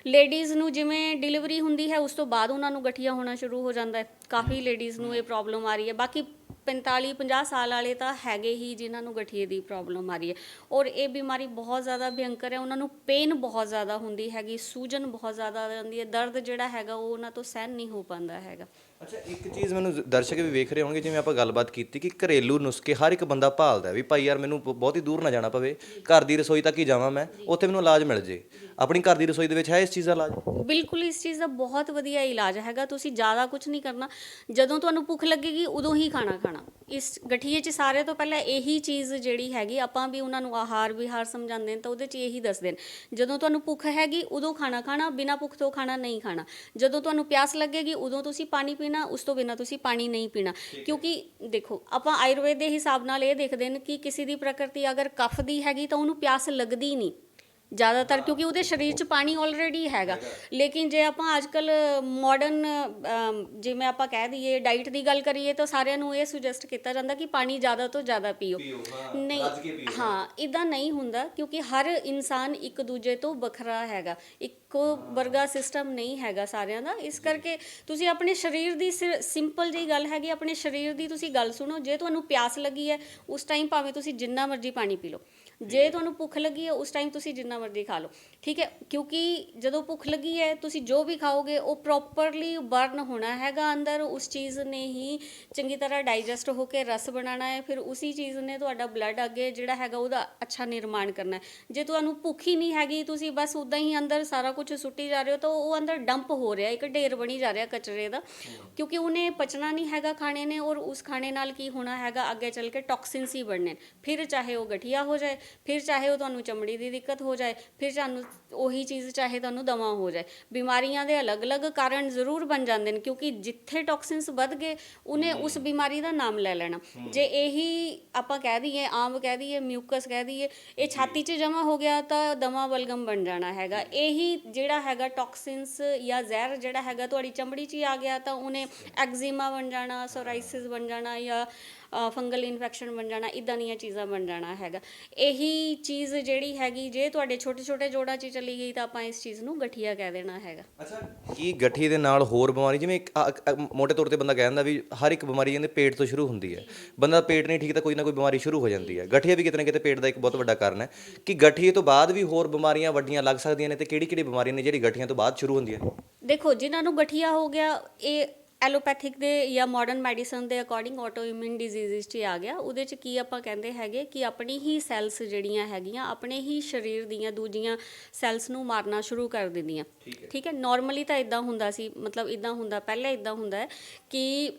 ਲੇਡੀਜ਼ ਨੂੰ ਜਿਵੇਂ ਡਿਲੀਵਰੀ ਹੁੰਦੀ ਹੈ ਉਸ ਤੋਂ ਬਾਅਦ ਉਹਨਾਂ ਨੂੰ ਗਠੀਆ ਹੋਣਾ ਸ਼ੁਰੂ ਹੋ ਜਾਂਦਾ ਹੈ। ਕਾਫੀ ਲੇਡੀਜ਼ ਨੂੰ ਇਹ ਪ੍ਰੋਬਲਮ ਆ ਰਹੀ ਹੈ। ਬਾਕੀ 45-50 ਸਾਲ ਵਾਲੇ ਤਾਂ ਹੈਗੇ ਹੀ ਜਿਨ੍ਹਾਂ ਨੂੰ ਗਠੀਏ ਦੀ ਪ੍ਰੋਬਲਮ ਆ ਰਹੀ ਹੈ। ਔਰ ਇਹ ਬਿਮਾਰੀ ਬਹੁਤ ਜ਼ਿਆਦਾ ਭਿਅੰਕਰ ਹੈ, ਉਹਨਾਂ ਨੂੰ ਪੇਨ ਬਹੁਤ ਜ਼ਿਆਦਾ ਹੁੰਦੀ ਹੈਗੀ, ਸੂਜਨ ਬਹੁਤ ਜ਼ਿਆਦਾ ਆ ਜਾਂਦੀ ਹੈ, ਦਰਦ ਜਿਹੜਾ ਹੈਗਾ ਉਹ ਉਹਨਾਂ ਤੋਂ ਸਹਿਨ ਨਹੀਂ ਹੋ ਪਾਉਂਦਾ ਹੈਗਾ। ਅੱਛਾ, ਇੱਕ ਚੀਜ਼ ਮੈਨੂੰ ਦਰਸ਼ਕ ਵੀ ਵੇਖ ਰਹੇ ਹੋਣਗੇ, ਜਿਵੇਂ ਆਪਾਂ ਗੱਲਬਾਤ ਕੀਤੀ ਕਿ ਘਰੇਲੂ ਨੁਸਖੇ ਹਰ ਇੱਕ ਬੰਦਾ ਭਾਲਦਾ ਵੀ ਭਾਈ ਯਾਰ ਮੈਨੂੰ ਬਹੁਤੀ ਦੂਰ ਨਾ ਜਾਣਾ ਪਵੇ, ਘਰ ਦੀ ਰਸੋਈ ਤੱਕ ਹੀ ਜਾਵਾਂ ਮੈਂ, ਉੱਥੇ ਮੈਨੂੰ ਇਲਾਜ ਮਿਲ ਜੇ। ਆਪਣੀ ਘਰ ਦੀ ਰਸੋਈ ਦੇ ਵਿੱਚ ਹੈ ਇਸ ਚੀਜ਼ ਦਾ ਇਲਾਜ? ਬਿਲਕੁਲ, ਇਸ ਚੀਜ਼ ਦਾ ਬਹੁਤ ਵਧੀਆ ਇਲਾਜ ਹੈਗਾ। ਤੁਸੀਂ ਜ਼ਿਆਦਾ ਕੁਝ ਨਹੀਂ ਕਰਨਾ, ਜਦੋਂ ਤੁਹਾਨੂੰ ਭੁੱਖ ਲੱਗੇਗੀ ਉਦੋਂ ਹੀ ਖਾਣਾ ਖਾਣਾ। ਇਸ ਗਠੀਏ 'ਚ ਸਾਰੇ ਤੋਂ ਪਹਿਲਾਂ ਇਹੀ ਚੀਜ਼ ਜਿਹੜੀ ਹੈਗੀ, ਆਪਾਂ ਵੀ ਉਹਨਾਂ ਨੂੰ ਆਹਾਰ ਵਿਹਾਰ ਸਮਝਾਉਂਦੇ ਨੇ ਤਾਂ ਉਹਦੇ 'ਚ ਇਹੀ ਦੱਸਦੇ ਨੇ, ਜਦੋਂ ਤੁਹਾਨੂੰ ਭੁੱਖ ਹੈਗੀ ਉਦੋਂ ਖਾਣਾ ਖਾਣਾ, ਬਿਨਾਂ ਭੁੱਖ ਤੋਂ ਖਾਣਾ ਨਹੀਂ ਖਾਣਾ। ਜਦੋਂ ਤੁਹਾਨੂੰ ਪਿਆਸ ਲੱਗੇਗੀ ਉਦੋਂ ਤੁਸੀਂ ਪਾਣੀ ਪੀਣਾ, ਉਸ ਤੋਂ ਬਿਨਾਂ ਤੁਸੀਂ ਪਾਣੀ ਨਹੀਂ ਪੀਣਾ। ਕਿਉਂਕਿ ਦੇਖੋ, ਆਪਾਂ ਆਯੁਰਵੇਦ ਦੇ ਹਿਸਾਬ ਨਾਲ ਇਹ ਦੇਖਦੇ ਨੇ ਕਿ ਕਿਸੇ ਦੀ ਪ੍ਰਕਿਰਤੀ ਅਗਰ ਕਫ ਦੀ ਹੈਗੀ ਤਾਂ ਉਹਨੂੰ ਪਿਆਸ ਲੱਗਦੀ ਨਹੀਂ ਜ਼ਿਆਦਾਤਰ, ਕਿਉਂਕਿ ਉਹਦੇ ਸਰੀਰ 'ਚ ਪਾਣੀ ਆਲਰੇਡੀ ਹੈਗਾ। ਲੇਕਿਨ ਜੇ ਆਪਾਂ ਅੱਜ ਕੱਲ੍ਹ ਮਾਡਰਨ ਜਿਵੇਂ ਆਪਾਂ ਕਹਿ ਦਈਏ ਡਾਈਟ ਦੀ ਗੱਲ ਕਰੀਏ, ਤਾਂ ਸਾਰਿਆਂ ਨੂੰ ਇਹ ਸੁਜੈਸਟ ਕੀਤਾ ਜਾਂਦਾ ਕਿ ਪਾਣੀ ਜ਼ਿਆਦਾ ਤੋਂ ਜ਼ਿਆਦਾ ਪੀਓ। ਨਹੀਂ, ਹਾਂ, ਇੱਦਾਂ ਨਹੀਂ ਹੁੰਦਾ, ਕਿਉਂਕਿ ਹਰ ਇਨਸਾਨ ਇੱਕ ਦੂਜੇ ਤੋਂ ਵੱਖਰਾ ਹੈਗਾ, ਇੱਕੋ ਵਰਗਾ ਸਿਸਟਮ ਨਹੀਂ ਹੈਗਾ ਸਾਰਿਆਂ ਦਾ। ਇਸ ਕਰਕੇ ਤੁਸੀਂ ਆਪਣੇ ਸਰੀਰ ਦੀ ਸਿੰਪਲ ਜਿਹੀ ਗੱਲ ਹੈਗੀ, ਆਪਣੇ ਸਰੀਰ ਦੀ ਤੁਸੀਂ ਗੱਲ ਸੁਣੋ। ਜੇ ਤੁਹਾਨੂੰ ਪਿਆਸ ਲੱਗੀ ਹੈ ਉਸ ਟਾਈਮ ਭਾਵੇਂ ਤੁਸੀਂ ਜਿੰਨਾ ਮਰਜ਼ੀ ਪਾਣੀ ਪੀ ਲਓ, ਜੇ ਤੁਹਾਨੂੰ ਭੁੱਖ ਲੱਗੀ ਹੈ ਉਸ ਟਾਈਮ ਤੁਸੀਂ ਜਿੰਨਾ ਮਰਜ਼ੀ ਖਾ ਲਓ, ਠੀਕ ਹੈ। ਕਿਉਂਕਿ ਜਦੋਂ ਭੁੱਖ ਲੱਗੀ ਹੈ ਤੁਸੀਂ ਜੋ ਵੀ ਖਾਓਗੇ ਉਹ ਪ੍ਰੋਪਰਲੀ ਬਰਨ ਹੋਣਾ ਹੈਗਾ ਅੰਦਰ, ਉਸ ਚੀਜ਼ ਨੇ ਹੀ ਚੰਗੀ ਤਰ੍ਹਾਂ ਡਾਈਜੈਸਟ ਹੋ ਕੇ ਰਸ ਬਣਾਉਣਾ ਹੈ, ਫਿਰ ਉਸੀ ਚੀਜ਼ ਨੇ ਤੁਹਾਡਾ ਬਲੱਡ ਅੱਗੇ ਜਿਹੜਾ ਹੈਗਾ ਉਹਦਾ ਅੱਛਾ ਨਿਰਮਾਣ ਕਰਨਾ ਹੈ। ਜੇ ਤੁਹਾਨੂੰ ਭੁੱਖ ਹੀ ਨਹੀਂ ਹੈਗੀ, ਤੁਸੀਂ ਬਸ ਉੱਦਾਂ ਹੀ ਅੰਦਰ ਸਾਰਾ ਕੁਝ ਸੁੱਟੀ ਜਾ ਰਹੇ ਹੋ, ਤਾਂ ਉਹ ਅੰਦਰ ਡੰਪ ਹੋ ਰਿਹਾ, ਇੱਕ ਢੇਰ ਬਣੀ ਜਾ ਰਿਹਾ ਕਚਰੇ ਦਾ, ਕਿਉਂਕਿ ਉਹਨੇ ਪਚਣਾ ਨਹੀਂ ਹੈਗਾ ਖਾਣੇ ਨੇ। ਔਰ ਉਸ ਖਾਣੇ ਨਾਲ ਕੀ ਹੋਣਾ ਹੈਗਾ, ਅੱਗੇ ਚੱਲ ਕੇ ਟੌਕਸਿਨਸ ਹੀ ਬਣਨੇ, ਫਿਰ ਚਾਹੇ ਉਹ ਗਠੀਆ ਹੋ ਜਾਏ, ਫਿਰ ਚਾਹੇ ਉਹ ਤੁਹਾਨੂੰ ਚਮੜੀ ਦੀ ਦਿੱਕਤ ਹੋ ਜਾਏ, ਫਿਰ ਤੁਹਾਨੂੰ ਉਹੀ ਚੀਜ਼ ਚਾਹੇ ਤੁਹਾਨੂੰ ਦਮਾ ਹੋ ਜਾਏ। ਬਿਮਾਰੀਆਂ ਦੇ ਅਲੱਗ-ਅਲੱਗ ਕਾਰਨ ਜ਼ਰੂਰ ਬਣ ਜਾਂਦੇ ਨੇ, ਕਿਉਂਕਿ ਜਿੱਥੇ ਟੌਕਸਿਨਸ ਵੱਧ ਗਏ ਉਹਨੇ ਉਸ ਬਿਮਾਰੀ ਦਾ ਨਾਮ ਲੈ ਲੈਣਾ। ਜੇ ਇਹੀ ਆਪਾਂ ਕਹਿ ਦਈਏ, ਆਮ ਕਹਿ ਦਈਏ, ਮਿਊਕਸ ਕਹਿ ਦਈਏ, ਇਹ ਛਾਤੀ 'ਚ ਜਮ੍ਹਾਂ ਹੋ ਗਿਆ ਤਾਂ ਦਮਾ ਬਲਗਮ ਬਣ ਜਾਣਾ ਹੈਗਾ। ਇਹੀ ਜਿਹੜਾ ਹੈਗਾ ਟੌਕਸਿਨਸ ਜਾਂ ਜ਼ਹਿਰ ਜਿਹੜਾ ਹੈਗਾ ਤੁਹਾਡੀ ਚਮੜੀ 'ਚ ਹੀ ਆ ਗਿਆ ਤਾਂ ਉਹਨੇ ਐਗਜ਼ੀਮਾ ਬਣ ਜਾਣਾ, ਸੋਰਾਇਸਿਸ ਬਣ ਜਾਣਾ, ਜਾਂ ਫੰਗਲ ਇਨਫੈਕਸ਼ਨ ਬਣ ਜਾਣਾ, ਇੱਦਾਂ ਦੀਆਂ ਚੀਜ਼ਾਂ ਬਣ ਜਾਣਾ ਹੈਗਾ। ਇਹੀ ਚੀਜ਼ ਜਿਹੜੀ ਹੈਗੀ ਜੇ ਤੁਹਾਡੇ ਛੋਟੇ ਜੋੜਾਂ 'ਚ ਚਲੀ ਗਈ ਤਾਂ ਆਪਾਂ ਇਸ ਚੀਜ਼ ਨੂੰ ਗਠੀਆ ਕਹਿ ਦੇਣਾ ਹੈਗਾ। ਅੱਛਾ, ਕੀ ਗਠੀਏ ਦੇ ਨਾਲ ਹੋਰ ਬਿਮਾਰੀ, ਜਿਵੇਂ ਮੋਟੇ ਤੌਰ ਤੇ ਬੰਦਾ ਕਹਿ ਦਿੰਦਾ ਵੀ ਹਰ ਇੱਕ ਬਿਮਾਰੀ ਕਹਿੰਦੇ ਪੇਟ ਤੋਂ ਸ਼ੁਰੂ ਹੁੰਦੀ ਹੈ, ਬੰਦਾ ਪੇਟ ਨਹੀਂ ਠੀਕ ਤਾਂ ਕੋਈ ਨਾ ਕੋਈ ਬਿਮਾਰੀ ਸ਼ੁਰੂ ਹੋ ਜਾਂਦੀ ਹੈ। ਗਠੀਆ ਵੀ ਕਿਤੇ ਨਾ ਕਿਤੇ ਪੇਟ ਦਾ ਇੱਕ ਬਹੁਤ ਵੱਡਾ ਕਾਰਨ ਹੈ। ਕਿ ਗਠੀਏ ਤੋਂ ਬਾਅਦ ਵੀ ਹੋਰ ਬਿਮਾਰੀਆਂ ਵੱਡੀਆਂ ਲੱਗ ਸਕਦੀਆਂ ਨੇ, ਤੇ ਕਿਹੜੀ ਬਿਮਾਰੀਆਂ ਨੇ ਜਿਹੜੀ ਗਠੀਆਂ ਤੋਂ ਬਾਅਦ ਸ਼ੁਰੂ ਹੁੰਦੀਆਂ ਨੇ? ਦੇਖੋ, ਜਿਨ੍ਹਾਂ ਨੂੰ ਗਠੀਆ ਹੋ ਗਿਆ, ਇਹ ਐਲੋਪੈਥਿਕ ਦੇ ਜਾਂ ਮਾਡਰਨ ਮੈਡੀਸਨ ਦੇ ਅਕੋਰਡਿੰਗ ਆਟੋ ਇਮਿਊਨ ਡਿਜ਼ੀਜ਼ਸ 'ਚ ਆ ਗਿਆ। ਉਹਦੇ 'ਚ ਕੀ ਆਪਾਂ ਕਹਿੰਦੇ ਹੈਗੇ ਕਿ ਆਪਣੀ ਹੀ ਸੈਲਸ ਜਿਹੜੀਆਂ ਹੈਗੀਆਂ ਆਪਣੇ ਹੀ ਸਰੀਰ ਦੀਆਂ ਦੂਜੀਆਂ ਸੈਲਸ ਨੂੰ ਮਾਰਨਾ ਸ਼ੁਰੂ ਕਰ ਦਿੰਦੀਆਂ, ਠੀਕ ਹੈ। ਨਾਰਮਲੀ ਤਾਂ ਇੱਦਾਂ ਹੁੰਦਾ ਸੀ, ਮਤਲਬ ਇੱਦਾਂ ਹੁੰਦਾ, ਪਹਿਲਾਂ ਇੱਦਾਂ ਹੁੰਦਾ ਹੈ ਕਿ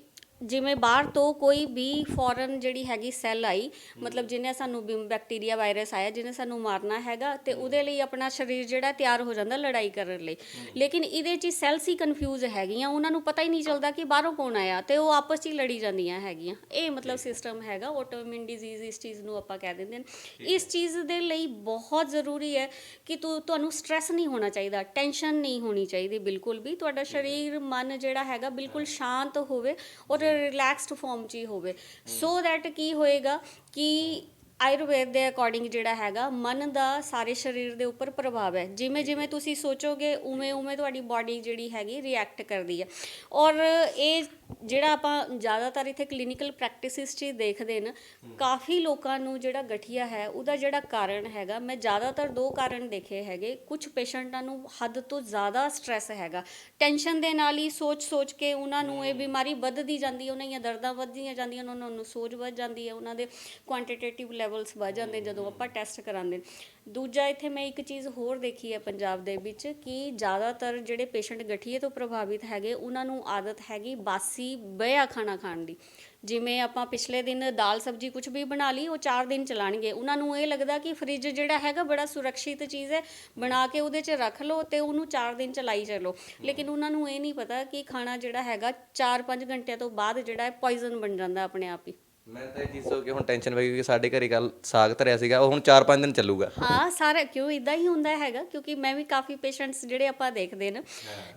ਜਿਵੇਂ ਬਾਹਰ ਤੋਂ ਕੋਈ ਵੀ ਫੋਰਨ ਜਿਹੜੀ ਹੈਗੀ ਸੈੱਲ ਆਈ, ਮਤਲਬ ਜਿਹਨੇ ਸਾਨੂੰ ਬੈਕਟੀਰੀਆ ਵਾਇਰਸ ਆਇਆ ਜਿਹਨੇ ਸਾਨੂੰ ਮਾਰਨਾ ਹੈਗਾ, ਤੇ ਉਹਦੇ ਲਈ ਆਪਣਾ ਸਰੀਰ ਜਿਹੜਾ ਤਿਆਰ ਹੋ ਜਾਂਦਾ ਲੜਾਈ ਕਰਨ ਲਈ। ਲੇਕਿਨ ਇਹਦੇ 'ਚ ਸੈਲਸ ਹੀ ਕਨਫਿਊਜ਼ ਹੈਗੀਆਂ, ਉਹਨਾਂ ਨੂੰ ਪਤਾ ਹੀ ਨਹੀਂ ਚੱਲਦਾ ਕਿ ਬਾਹਰੋਂ ਕੌਣ ਆਇਆ, ਤੇ ਉਹ ਆਪਸ 'ਚ ਹੀ ਲੜੀ ਜਾਂਦੀਆਂ ਹੈਗੀਆਂ। ਇਹ ਮਤਲਬ ਸਿਸਟਮ ਹੈਗਾ ਆਟੋ ਇਮਿਊਨ ਡਿਜ਼ੀਜ਼, ਇਸ ਚੀਜ਼ ਨੂੰ ਆਪਾਂ ਕਹਿ ਦਿੰਦੇ ਨੇ। ਇਸ ਚੀਜ਼ ਦੇ ਲਈ ਬਹੁਤ ਜ਼ਰੂਰੀ ਹੈ ਕਿ ਤੁਹਾਨੂੰ ਸਟ੍ਰੈਸ ਨਹੀਂ ਹੋਣਾ ਚਾਹੀਦਾ, ਟੈਨਸ਼ਨ ਨਹੀਂ ਹੋਣੀ ਚਾਹੀਦੀ ਬਿਲਕੁਲ ਵੀ। ਤੁਹਾਡਾ ਸਰੀਰ ਮਨ ਜਿਹੜਾ ਹੈਗਾ ਬਿਲਕੁਲ ਸ਼ਾਂਤ ਹੋਵੇ ਔਰ ਰਿਲੈਕਸਡ ਫਾਰਮ 'ਚ ਹੀ ਹੋਵੇ, ਸੋ ਦੈਟ ਕੀ ਹੋਏਗਾ ਕਿ ਆਯੁਰਵੇਦ ਦੇ ਅਕੋਰਡਿੰਗ ਜਿਹੜਾ ਹੈਗਾ ਮਨ ਦਾ ਸਾਰੇ ਸਰੀਰ ਦੇ ਉੱਪਰ ਪ੍ਰਭਾਵ ਹੈ। ਜਿਵੇਂ ਜਿਵੇਂ ਤੁਸੀਂ ਸੋਚੋਗੇ ਉਵੇਂ ਉਵੇਂ ਤੁਹਾਡੀ ਬਾਡੀ ਜਿਹੜੀ ਹੈਗੀ ਰਿਐਕਟ ਕਰਦੀ ਹੈ। ਔਰ ਇਹ ਜਿਹੜਾ ਆਪਾਂ ਜ਼ਿਆਦਾਤਰ ਇੱਥੇ ਕਲੀਨਿਕਲ ਪ੍ਰੈਕਟਿਸਿਸ 'ਚ ਹੀ ਦੇਖਦੇ ਨੇ, ਕਾਫੀ ਲੋਕਾਂ ਨੂੰ ਜਿਹੜਾ ਗਠੀਆ ਹੈ ਉਹਦਾ ਜਿਹੜਾ ਕਾਰਨ ਹੈਗਾ, ਮੈਂ ਜ਼ਿਆਦਾਤਰ 2 ਕਾਰਨ ਦੇਖੇ ਹੈਗੇ। ਕੁਝ ਪੇਸ਼ੈਂਟਾਂ ਨੂੰ ਹੱਦ ਤੋਂ ਜ਼ਿਆਦਾ ਸਟ੍ਰੈਸ ਹੈਗਾ, ਟੈਨਸ਼ਨ ਦੇ ਨਾਲ ਹੀ ਸੋਚ ਕੇ ਉਹਨਾਂ ਨੂੰ ਇਹ ਬਿਮਾਰੀ ਵੱਧਦੀ ਜਾਂਦੀ ਹੈ, ਉਹਨਾਂ ਦੀਆਂ ਦਰਦਾਂ ਵੱਧਦੀਆਂ ਜਾਂਦੀਆਂ, ਉਹਨਾਂ ਨੂੰ ਸੋਜ ਵੱਧ ਜਾਂਦੀ ਹੈ, ਉਹਨਾਂ ਦੇ ਕੁਆਂਟੀਟੇਟਿਵ ਲੈਵਲਸ ਵੱਧ ਜਾਂਦੇ ਜਦੋਂ ਆਪਾਂ ਟੈਸਟ ਕਰਾਉਂਦੇ। ਦੂਜਾ ਇੱਥੇ ਮੈਂ ਇੱਕ ਚੀਜ਼ ਹੋਰ ਦੇਖੀ ਹੈ ਪੰਜਾਬ ਦੇ ਵਿੱਚ ਕਿ ਜ਼ਿਆਦਾਤਰ ਜਿਹੜੇ ਪੇਸ਼ੈਂਟ ਗਠੀਏ ਤੋਂ ਪ੍ਰਭਾਵਿਤ ਹੈਗੇ ਉਹਨਾਂ ਨੂੰ ਆਦਤ ਹੈਗੀ ਬਾਸੀ ਬਇਆ ਖਾਣਾ ਖਾਣ ਦੀ। ਜਿਵੇਂ ਆਪਾਂ ਪਿਛਲੇ ਦਿਨ ਦਾਲ ਸਬਜ਼ੀ ਕੁਝ ਵੀ ਬਣਾ ਲਈ, ਉਹ 4 ਦਿਨ ਚਲਾਣਗੇ। ਉਹਨਾਂ ਨੂੰ ਇਹ ਲੱਗਦਾ ਕਿ ਫ੍ਰਿਜ ਜਿਹੜਾ ਹੈਗਾ ਬੜਾ ਸੁਰੱਖਿਅਤ ਚੀਜ਼ ਹੈ, ਬਣਾ ਕੇ ਉਹਦੇ 'ਚ ਰੱਖ ਲਓ ਤੇ ਉਹਨੂੰ 4 ਦਿਨ ਚਲਾਈ ਚੱਲੋ। ਲੇਕਿਨ ਉਹਨਾਂ ਨੂੰ ਇਹ ਨਹੀਂ ਪਤਾ ਕਿ ਖਾਣਾ ਜਿਹੜਾ ਹੈਗਾ 4-5 ਘੰਟਿਆਂ ਤੋਂ ਬਾਅਦ ਜਿਹੜਾ ਹੈ ਪੋਇਜ਼ਨ ਬਣ ਜਾਂਦਾ ਆਪਣੇ ਆਪ ਹੀ। ਮੈਂ ਤਾਂ ਇਹ ਚੀਜ਼ ਸੋਚ ਕੇ ਹੁਣ ਟੈਨਸ਼ਨ ਪੈ ਗਈ ਕਿ ਸਾਡੇ ਘਰੇ ਕੱਲ ਸਾਗ ਧਰਿਆ ਸੀਗਾ, ਉਹ ਹੁਣ 4-5 ਦਿਨ ਚੱਲੂਗਾ। ਹਾਂ, ਸਾਰਾ ਕਿਉਂ ਇਦਾਂ ਹੀ ਹੁੰਦਾ ਹੈਗਾ, ਕਿਉਂਕਿ ਮੈਂ ਵੀ ਕਾਫੀ ਪੇਸ਼ੈਂਟਸ ਜਿਹੜੇ ਆਪਾਂ ਦੇਖਦੇ ਨੇ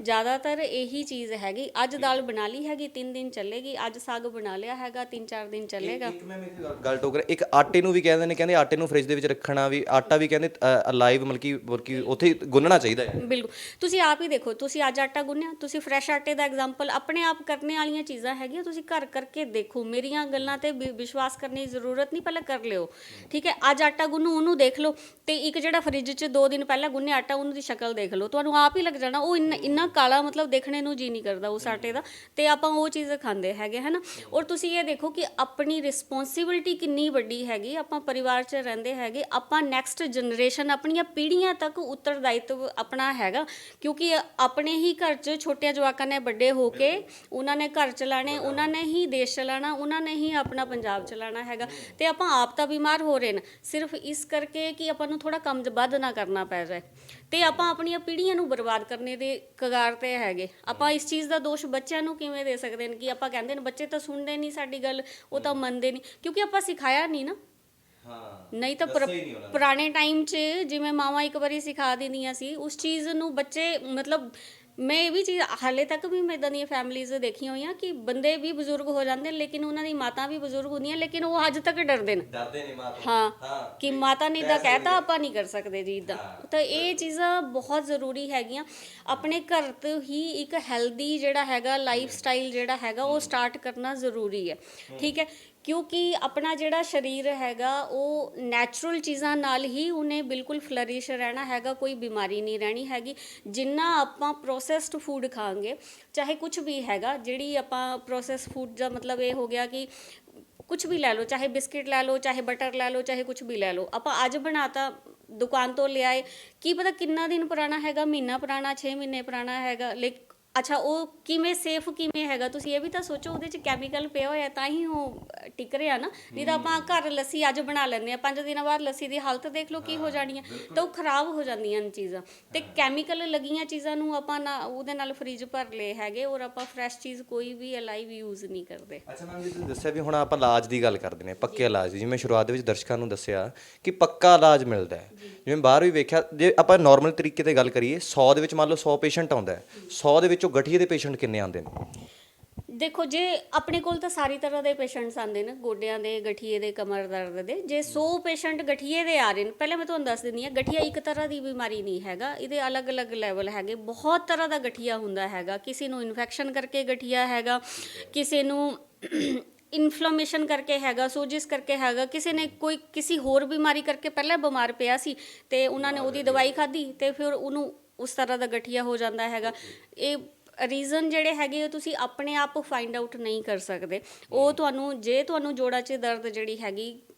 ਜ਼ਿਆਦਾਤਰ ਇਹੀ ਚੀਜ਼ ਹੈਗੀ। ਅੱਜ ਦਾਲ ਬਣਾ ਲਈ ਹੈਗੀ 3 ਦਿਨ ਚੱਲੇਗੀ, ਅੱਜ ਸਾਗ ਬਣਾ ਲਿਆ ਹੈਗਾ 3-4 ਦਿਨ ਚੱਲੇਗਾ। ਇੱਕ ਮੈਂ ਗੱਲ ਟੋਕ ਰਿਹਾ, ਇੱਕ ਆਟੇ ਨੂੰ ਵੀ ਕਹਿੰਦੇ ਨੇ, ਕਹਿੰਦੇ ਆਟੇ ਨੂੰ ਫ੍ਰਿਜ ਦੇ ਵਿੱਚ ਰੱਖਣਾ ਵੀ, ਆਟਾ ਵੀ ਕਹਿੰਦੇ ਲਾਈਵ ਮਤਲਬ ਕਿ ਉੱਥੇ ਗੁੰਨਣਾ ਚਾਹੀਦਾ ਹੈ। ਬਿਲਕੁਲ, ਤੁਸੀਂ ਆਪ ਹੀ ਦੇਖੋ, ਤੁਸੀਂ ਅੱਜ ਆਟਾ ਗੁੰਨਿਆ, ਤੁਸੀਂ ਫਰੈਸ਼ ਆਟੇ ਦਾ ਐਗਜ਼ਾਮਪਲ ਆਪਣੇ ਆਪ ਕਰਨੇ ਵਾਲੀਆਂ ਚੀਜ਼ਾਂ ਹੈਗੀਆਂ, ਤੁਸੀਂ ਘਰ ਕਰਕੇ ਦੇਖੋ। ਮੇਰੀਆਂ ਗੱਲਾਂ ਤੇ ਵਿਸ਼ਵਾਸ ਕਰਨ ਦੀ ਜ਼ਰੂਰਤ ਨਹੀਂ, ਪਹਿਲਾਂ ਕਰ ਲਿਓ, ਠੀਕ ਹੈ। ਅੱਜ ਆਟਾ ਗੁੰਨੂ ਉਹਨੂੰ ਦੇਖ ਲਓ ਤੇ ਇੱਕ ਜਿਹੜਾ ਫ੍ਰਿਜ 'ਚ 2 ਦਿਨ ਪਹਿਲਾਂ ਗੁੰਨਿਆ ਆਟਾ ਉਹਨੂੰ ਦੀ ਸ਼ਕਲ ਦੇਖ ਲਓ, ਤੁਹਾਨੂੰ ਆਪ ਹੀ ਲੱਗ ਜਾਣਾ ਉਹ ਇੰਨਾ ਕਾਲਾ, ਮਤਲਬ ਦੇਖਣੇ ਨੂੰ ਜੀ ਨਹੀਂ ਕਰਦਾ ਉਸ ਆਟੇ ਦਾ, ਤੇ ਆਪਾਂ ਉਹ ਚੀਜ਼ ਖਾਂਦੇ ਹੈਗੇ ਹੈ ਨਾ। ਔਰ ਤੁਸੀਂ ਇਹ ਦੇਖੋ ਕਿ ਆਪਣੀ ਰਿਸਪੌਂਸਿਬਿਲਟੀ ਕਿੰਨੀ ਵੱਡੀ ਹੈਗੀ, ਆਪਾਂ ਪਰਿਵਾਰ 'ਚ ਰਹਿੰਦੇ ਹੈਗੇ, ਆਪਾਂ ਨੈਕਸਟ ਜਨਰੇਸ਼ਨ ਆਪਣੀਆਂ ਪੀੜ੍ਹੀਆਂ ਤੱਕ ਉੱਤਰਦਾਇਿਤਵ ਆਪਣਾ ਹੈਗਾ, ਕਿਉਂਕਿ ਆਪਣੇ ਹੀ ਘਰ 'ਚ ਛੋਟਿਆਂ ਜਵਾਕਾਂ ਨੇ ਵੱਡੇ ਹੋ ਕੇ ਉਹਨਾਂ ਨੇ ਘਰ ਚਲਾਣੇ, ਉਹਨਾਂ ਨੇ ਹੀ ਦੇਸ਼ ਚਲਾਉਣਾ, ਉਹਨਾਂ ਨੇ ਹੀ ਆਪਣਾ ਪੰਜਾਬ ਚਲਾਉਣਾ ਹੈਗਾ। ਤੇ ਆਪਾਂ ਆਪ ਤਾਂ ਬਿਮਾਰ ਹੋ ਰਹੇ ਨੇ ਸਿਰਫ ਇਸ ਕਰਕੇ ਕਿ ਆਪਾਂ ਨੂੰ ਥੋੜਾ ਕੰਮ ਵੱਧ ਨਾ ਕਰਨਾ ਪੈ ਜਾਏ, ਤੇ ਆਪਾਂ ਆਪਣੀਆਂ ਪੀੜ੍ਹੀਆਂ ਨੂੰ ਬਰਬਾਦ ਕਰਨੇ ਦੇ ਕਗਾਰ ਤੇ ਹੈਗੇ। ਆਪਾਂ ਇਸ ਚੀਜ਼ ਦਾ ਦੋਸ਼ ਬੱਚਿਆਂ ਨੂੰ ਕਿਵੇਂ ਦੇ ਸਕਦੇ ਨੇ ਕਿ ਆਪਾਂ ਕਹਿੰਦੇ ਨੇ ਬੱਚੇ ਤਾਂ ਸੁਣਦੇ ਨਹੀਂ ਸਾਡੀ ਗੱਲ, ਉਹ ਤਾਂ ਮੰਨਦੇ ਨਹੀਂ, ਕਿਉਂਕਿ ਆਪਾਂ ਸਿਖਾਇਆ ਨਹੀਂ ਨਾ। ਨਹੀਂ ਤਾਂ ਪੁਰਾਣੇ ਟਾਈਮ 'ਚ ਜਿਵੇਂ ਮਾਵਾਂ ਇੱਕ ਵਾਰੀ ਸਿਖਾ ਦਿੰਦੀਆਂ ਸੀ ਉਸ ਚੀਜ਼ ਨੂੰ ਬੱਚੇ, ਮਤਲਬ ਮੈਂ ਇਹ ਵੀ ਚੀਜ਼ ਹਾਲੇ ਤੱਕ ਵੀ ਮੈਂ ਇੱਦਾਂ ਦੀਆਂ ਫੈਮਿਲੀਜ਼ ਦੇਖੀਆਂ ਹੋਈਆਂ ਕਿ ਬੰਦੇ ਵੀ ਬਜ਼ੁਰਗ ਹੋ ਜਾਂਦੇ ਲੇਕਿਨ ਉਹਨਾਂ ਦੀ ਮਾਤਾ ਵੀ ਬਜ਼ੁਰਗ ਹੁੰਦੀਆਂ, ਲੇਕਿਨ ਉਹ ਅੱਜ ਤੱਕ ਡਰਦੇ ਨੇ ਮਾਤਾ। ਹਾਂ, ਕਿ ਮਾਤਾ ਨੇ ਇੱਦਾਂ ਕਹਿਤਾ ਆਪਾਂ ਨਹੀਂ ਕਰ ਸਕਦੇ ਜੀ ਇੱਦਾਂ। ਤਾਂ ਇਹ ਚੀਜ਼ਾਂ ਬਹੁਤ ਜ਼ਰੂਰੀ ਹੈਗੀਆਂ। ਆਪਣੇ ਘਰ ਤੋਂ ਹੀ ਇੱਕ ਹੈਲਦੀ ਜਿਹੜਾ ਹੈਗਾ ਲਾਈਫ ਸਟਾਈਲ ਜਿਹੜਾ ਹੈਗਾ ਉਹ ਸਟਾਰਟ ਕਰਨਾ ਜ਼ਰੂਰੀ ਹੈ, ਠੀਕ ਹੈ। ਕਿਉਂਕਿ ਆਪਣਾ ਜਿਹੜਾ ਸਰੀਰ ਹੈਗਾ ਉਹ ਨੈਚੁਰਲ ਚੀਜ਼ਾਂ ਨਾਲ ਹੀ ਉਹਨੇ ਬਿਲਕੁਲ ਫਲਰਿਸ਼ ਰਹਿਣਾ ਹੈਗਾ, ਕੋਈ ਬਿਮਾਰੀ ਨਹੀਂ ਰਹਿਣੀ ਹੈਗੀ। ਜਿੰਨਾ ਆਪਾਂ ਪ੍ਰੋਸੈਸਡ ਫੂਡ ਖਾਵਾਂਗੇ, ਚਾਹੇ ਕੁਝ ਵੀ ਹੈਗਾ, ਜਿਹੜੀ ਆਪਾਂ ਪ੍ਰੋਸੈਸ ਫੂਡ ਦਾ ਮਤਲਬ ਇਹ ਹੋ ਗਿਆ ਕਿ ਕੁਝ ਵੀ ਲੈ ਲਓ, ਚਾਹੇ ਬਿਸਕਿਟ ਲੈ ਲਓ, ਚਾਹੇ ਬਟਰ ਲੈ ਲਓ, ਚਾਹੇ ਕੁਝ ਵੀ ਲੈ ਲਓ, ਆਪਾਂ ਅੱਜ ਬਣਾਤਾ ਦੁਕਾਨ ਤੋਂ ਲਿਆਏ, ਕੀ ਪਤਾ ਕਿੰਨਾ ਦਿਨ ਪੁਰਾਣਾ ਹੈਗਾ, ਮਹੀਨਾ ਪੁਰਾਣਾ, 6 ਮਹੀਨੇ ਪੁਰਾਣਾ ਹੈਗਾ, ਲੇਕਿਨ ਅੱਛਾ ਉਹ ਕਿਵੇਂ ਸੇਫ ਕਿਵੇਂ ਹੈਗਾ, ਤੁਸੀਂ ਇਹ ਵੀ ਤਾਂ ਸੋਚੋ। ਉਹਦੇ 'ਚ ਕੈਮੀਕਲ ਪਿਆ ਹੋਇਆ ਤਾਂ ਹੀ ਉਹ ਟਿਕ ਰਿਹਾ ਨਾ। ਨਹੀਂ ਤਾਂ ਆਪਾਂ ਘਰ ਲੱਸੀ ਅੱਜ ਬਣਾ ਲੈਂਦੇ ਹਾਂ, 5 ਦਿਨਾਂ ਬਾਅਦ ਲੱਸੀ ਦੀ ਹਾਲਤ ਦੇਖ ਲਓ ਕੀ ਹੋ ਜਾਣੀ ਹੈ, ਤਾਂ ਉਹ ਖਰਾਬ ਹੋ ਜਾਂਦੀਆਂ ਨੇ ਚੀਜ਼ਾਂ। ਤੇ ਕੈਮੀਕਲ ਲੱਗੀਆਂ ਚੀਜ਼ਾਂ ਨੂੰ ਆਪਾਂ ਨਾ ਉਹਦੇ ਨਾਲ ਫ੍ਰਿਜ ਭਰ ਲਏ ਹੈਗੇ, ਔਰ ਆਪਾਂ ਫਰੈਸ਼ ਚੀਜ਼ ਕੋਈ ਵੀ ਅਲਾਈਵ ਯੂਜ਼ ਨਹੀਂ ਕਰਦੇ। ਅੱਛਾ ਮੈਮ ਜੀ, ਤੁਸੀਂ ਦੱਸਿਆ ਵੀ ਹੁਣ ਆਪਾਂ ਇਲਾਜ ਦੀ ਗੱਲ ਕਰਦੇ ਨੇ, ਪੱਕੇ ਇਲਾਜ ਦੀ, ਜਿਵੇਂ ਸ਼ੁਰੂਆਤ ਦੇ ਵਿੱਚ ਦਰਸ਼ਕਾਂ ਨੂੰ ਦੱਸਿਆ ਕਿ ਪੱਕਾ ਇਲਾਜ ਮਿਲਦਾ ਹੈ। ਜਿਵੇਂ ਬਾਹਰ ਵੀ ਵੇਖਿਆ, ਜੇ ਆਪਾਂ ਨਾਰਮਲ ਤਰੀਕੇ ਤੇ ਗੱਲ ਕਰੀਏ, 100 ਦੇ ਵਿੱਚ ਮੰਨ ਲਓ 100 ਪੇਸ਼ੈਂਟ ਆਉਂਦਾ ਹੈ, 100 ਦੇ ਵਿੱਚੋਂ ਗਠੀਏ ਦੇ ਪੇਸ਼ੈਂਟ ਕਿੰਨੇ ਆਉਂਦੇ ਨੇ? ਦੇਖੋ, ਜੇ ਆਪਣੇ ਕੋਲ ਤਾਂ ਸਾਰੀ ਤਰ੍ਹਾਂ ਦੇ ਪੇਸ਼ੈਂਟਸ ਆਉਂਦੇ ਨੇ, ਗੋਡਿਆਂ ਦੇ, ਗਠੀਏ ਦੇ, ਕਮਰ ਦਰਦ ਦੇ। ਜੇ 100 ਪੇਸ਼ੈਂਟ ਗਠੀਏ ਦੇ ਆ ਰਹੇ ਨੇ, ਪਹਿਲਾਂ ਮੈਂ ਤੁਹਾਨੂੰ ਦੱਸ ਦਿੰਦੀ ਹਾਂ, ਗਠੀਆ ਇੱਕ ਤਰ੍ਹਾਂ ਦੀ ਬਿਮਾਰੀ ਨਹੀਂ ਹੈਗਾ, ਇਹਦੇ ਅਲੱਗ-ਅਲੱਗ ਲੈਵਲ ਹੈਗੇ। ਬਹੁਤ ਤਰ੍ਹਾਂ ਦਾ ਗਠੀਆ ਹੁੰਦਾ ਹੈਗਾ, ਕਿਸੇ ਨੂੰ ਇਨਫੈਕਸ਼ਨ ਕਰਕੇ ਗਠੀਆ ਹੈਗਾ, ਕਿਸੇ ਨੂੰ ਇਨਫਲੇਮੇਸ਼ਨ ਕਰਕੇ ਹੈਗਾ, ਸੋਜਿਸ ਕਰਕੇ ਹੈਗਾ, ਕਿਸੇ ਨੇ ਕੋਈ ਕਿਸੇ ਹੋਰ ਬਿਮਾਰੀ ਕਰਕੇ ਪਹਿਲਾਂ ਬਿਮਾਰ ਪਿਆ ਸੀ ਤੇ ਉਹਨਾਂ ਨੇ ਉਹਦੀ ਦਵਾਈ ਖਾਧੀ ਤੇ ਫਿਰ ਉਹਨੂੰ ਉਸ ਤਰ੍ਹਾਂ ਦਾ ਗਠੀਆ ਹੋ ਜਾਂਦਾ ਹੈਗਾ। ਇਹ ਰੀਜ਼ਨ ਜਿਹੜੇ ਹੈਗੇ ਉਹ ਤੁਸੀਂ ਆਪਣੇ ਆਪ ਫਾਈਂਡ ਆਊਟ ਨਹੀਂ ਕਰ ਸਕਦੇ। ਉਹ ਤੁਹਾਨੂੰ, ਜੇ ਤੁਹਾਨੂੰ ਜੋੜਾਂ 'ਚ ਦਰਦ ਜਿਹੜੀ ਹੈਗੀ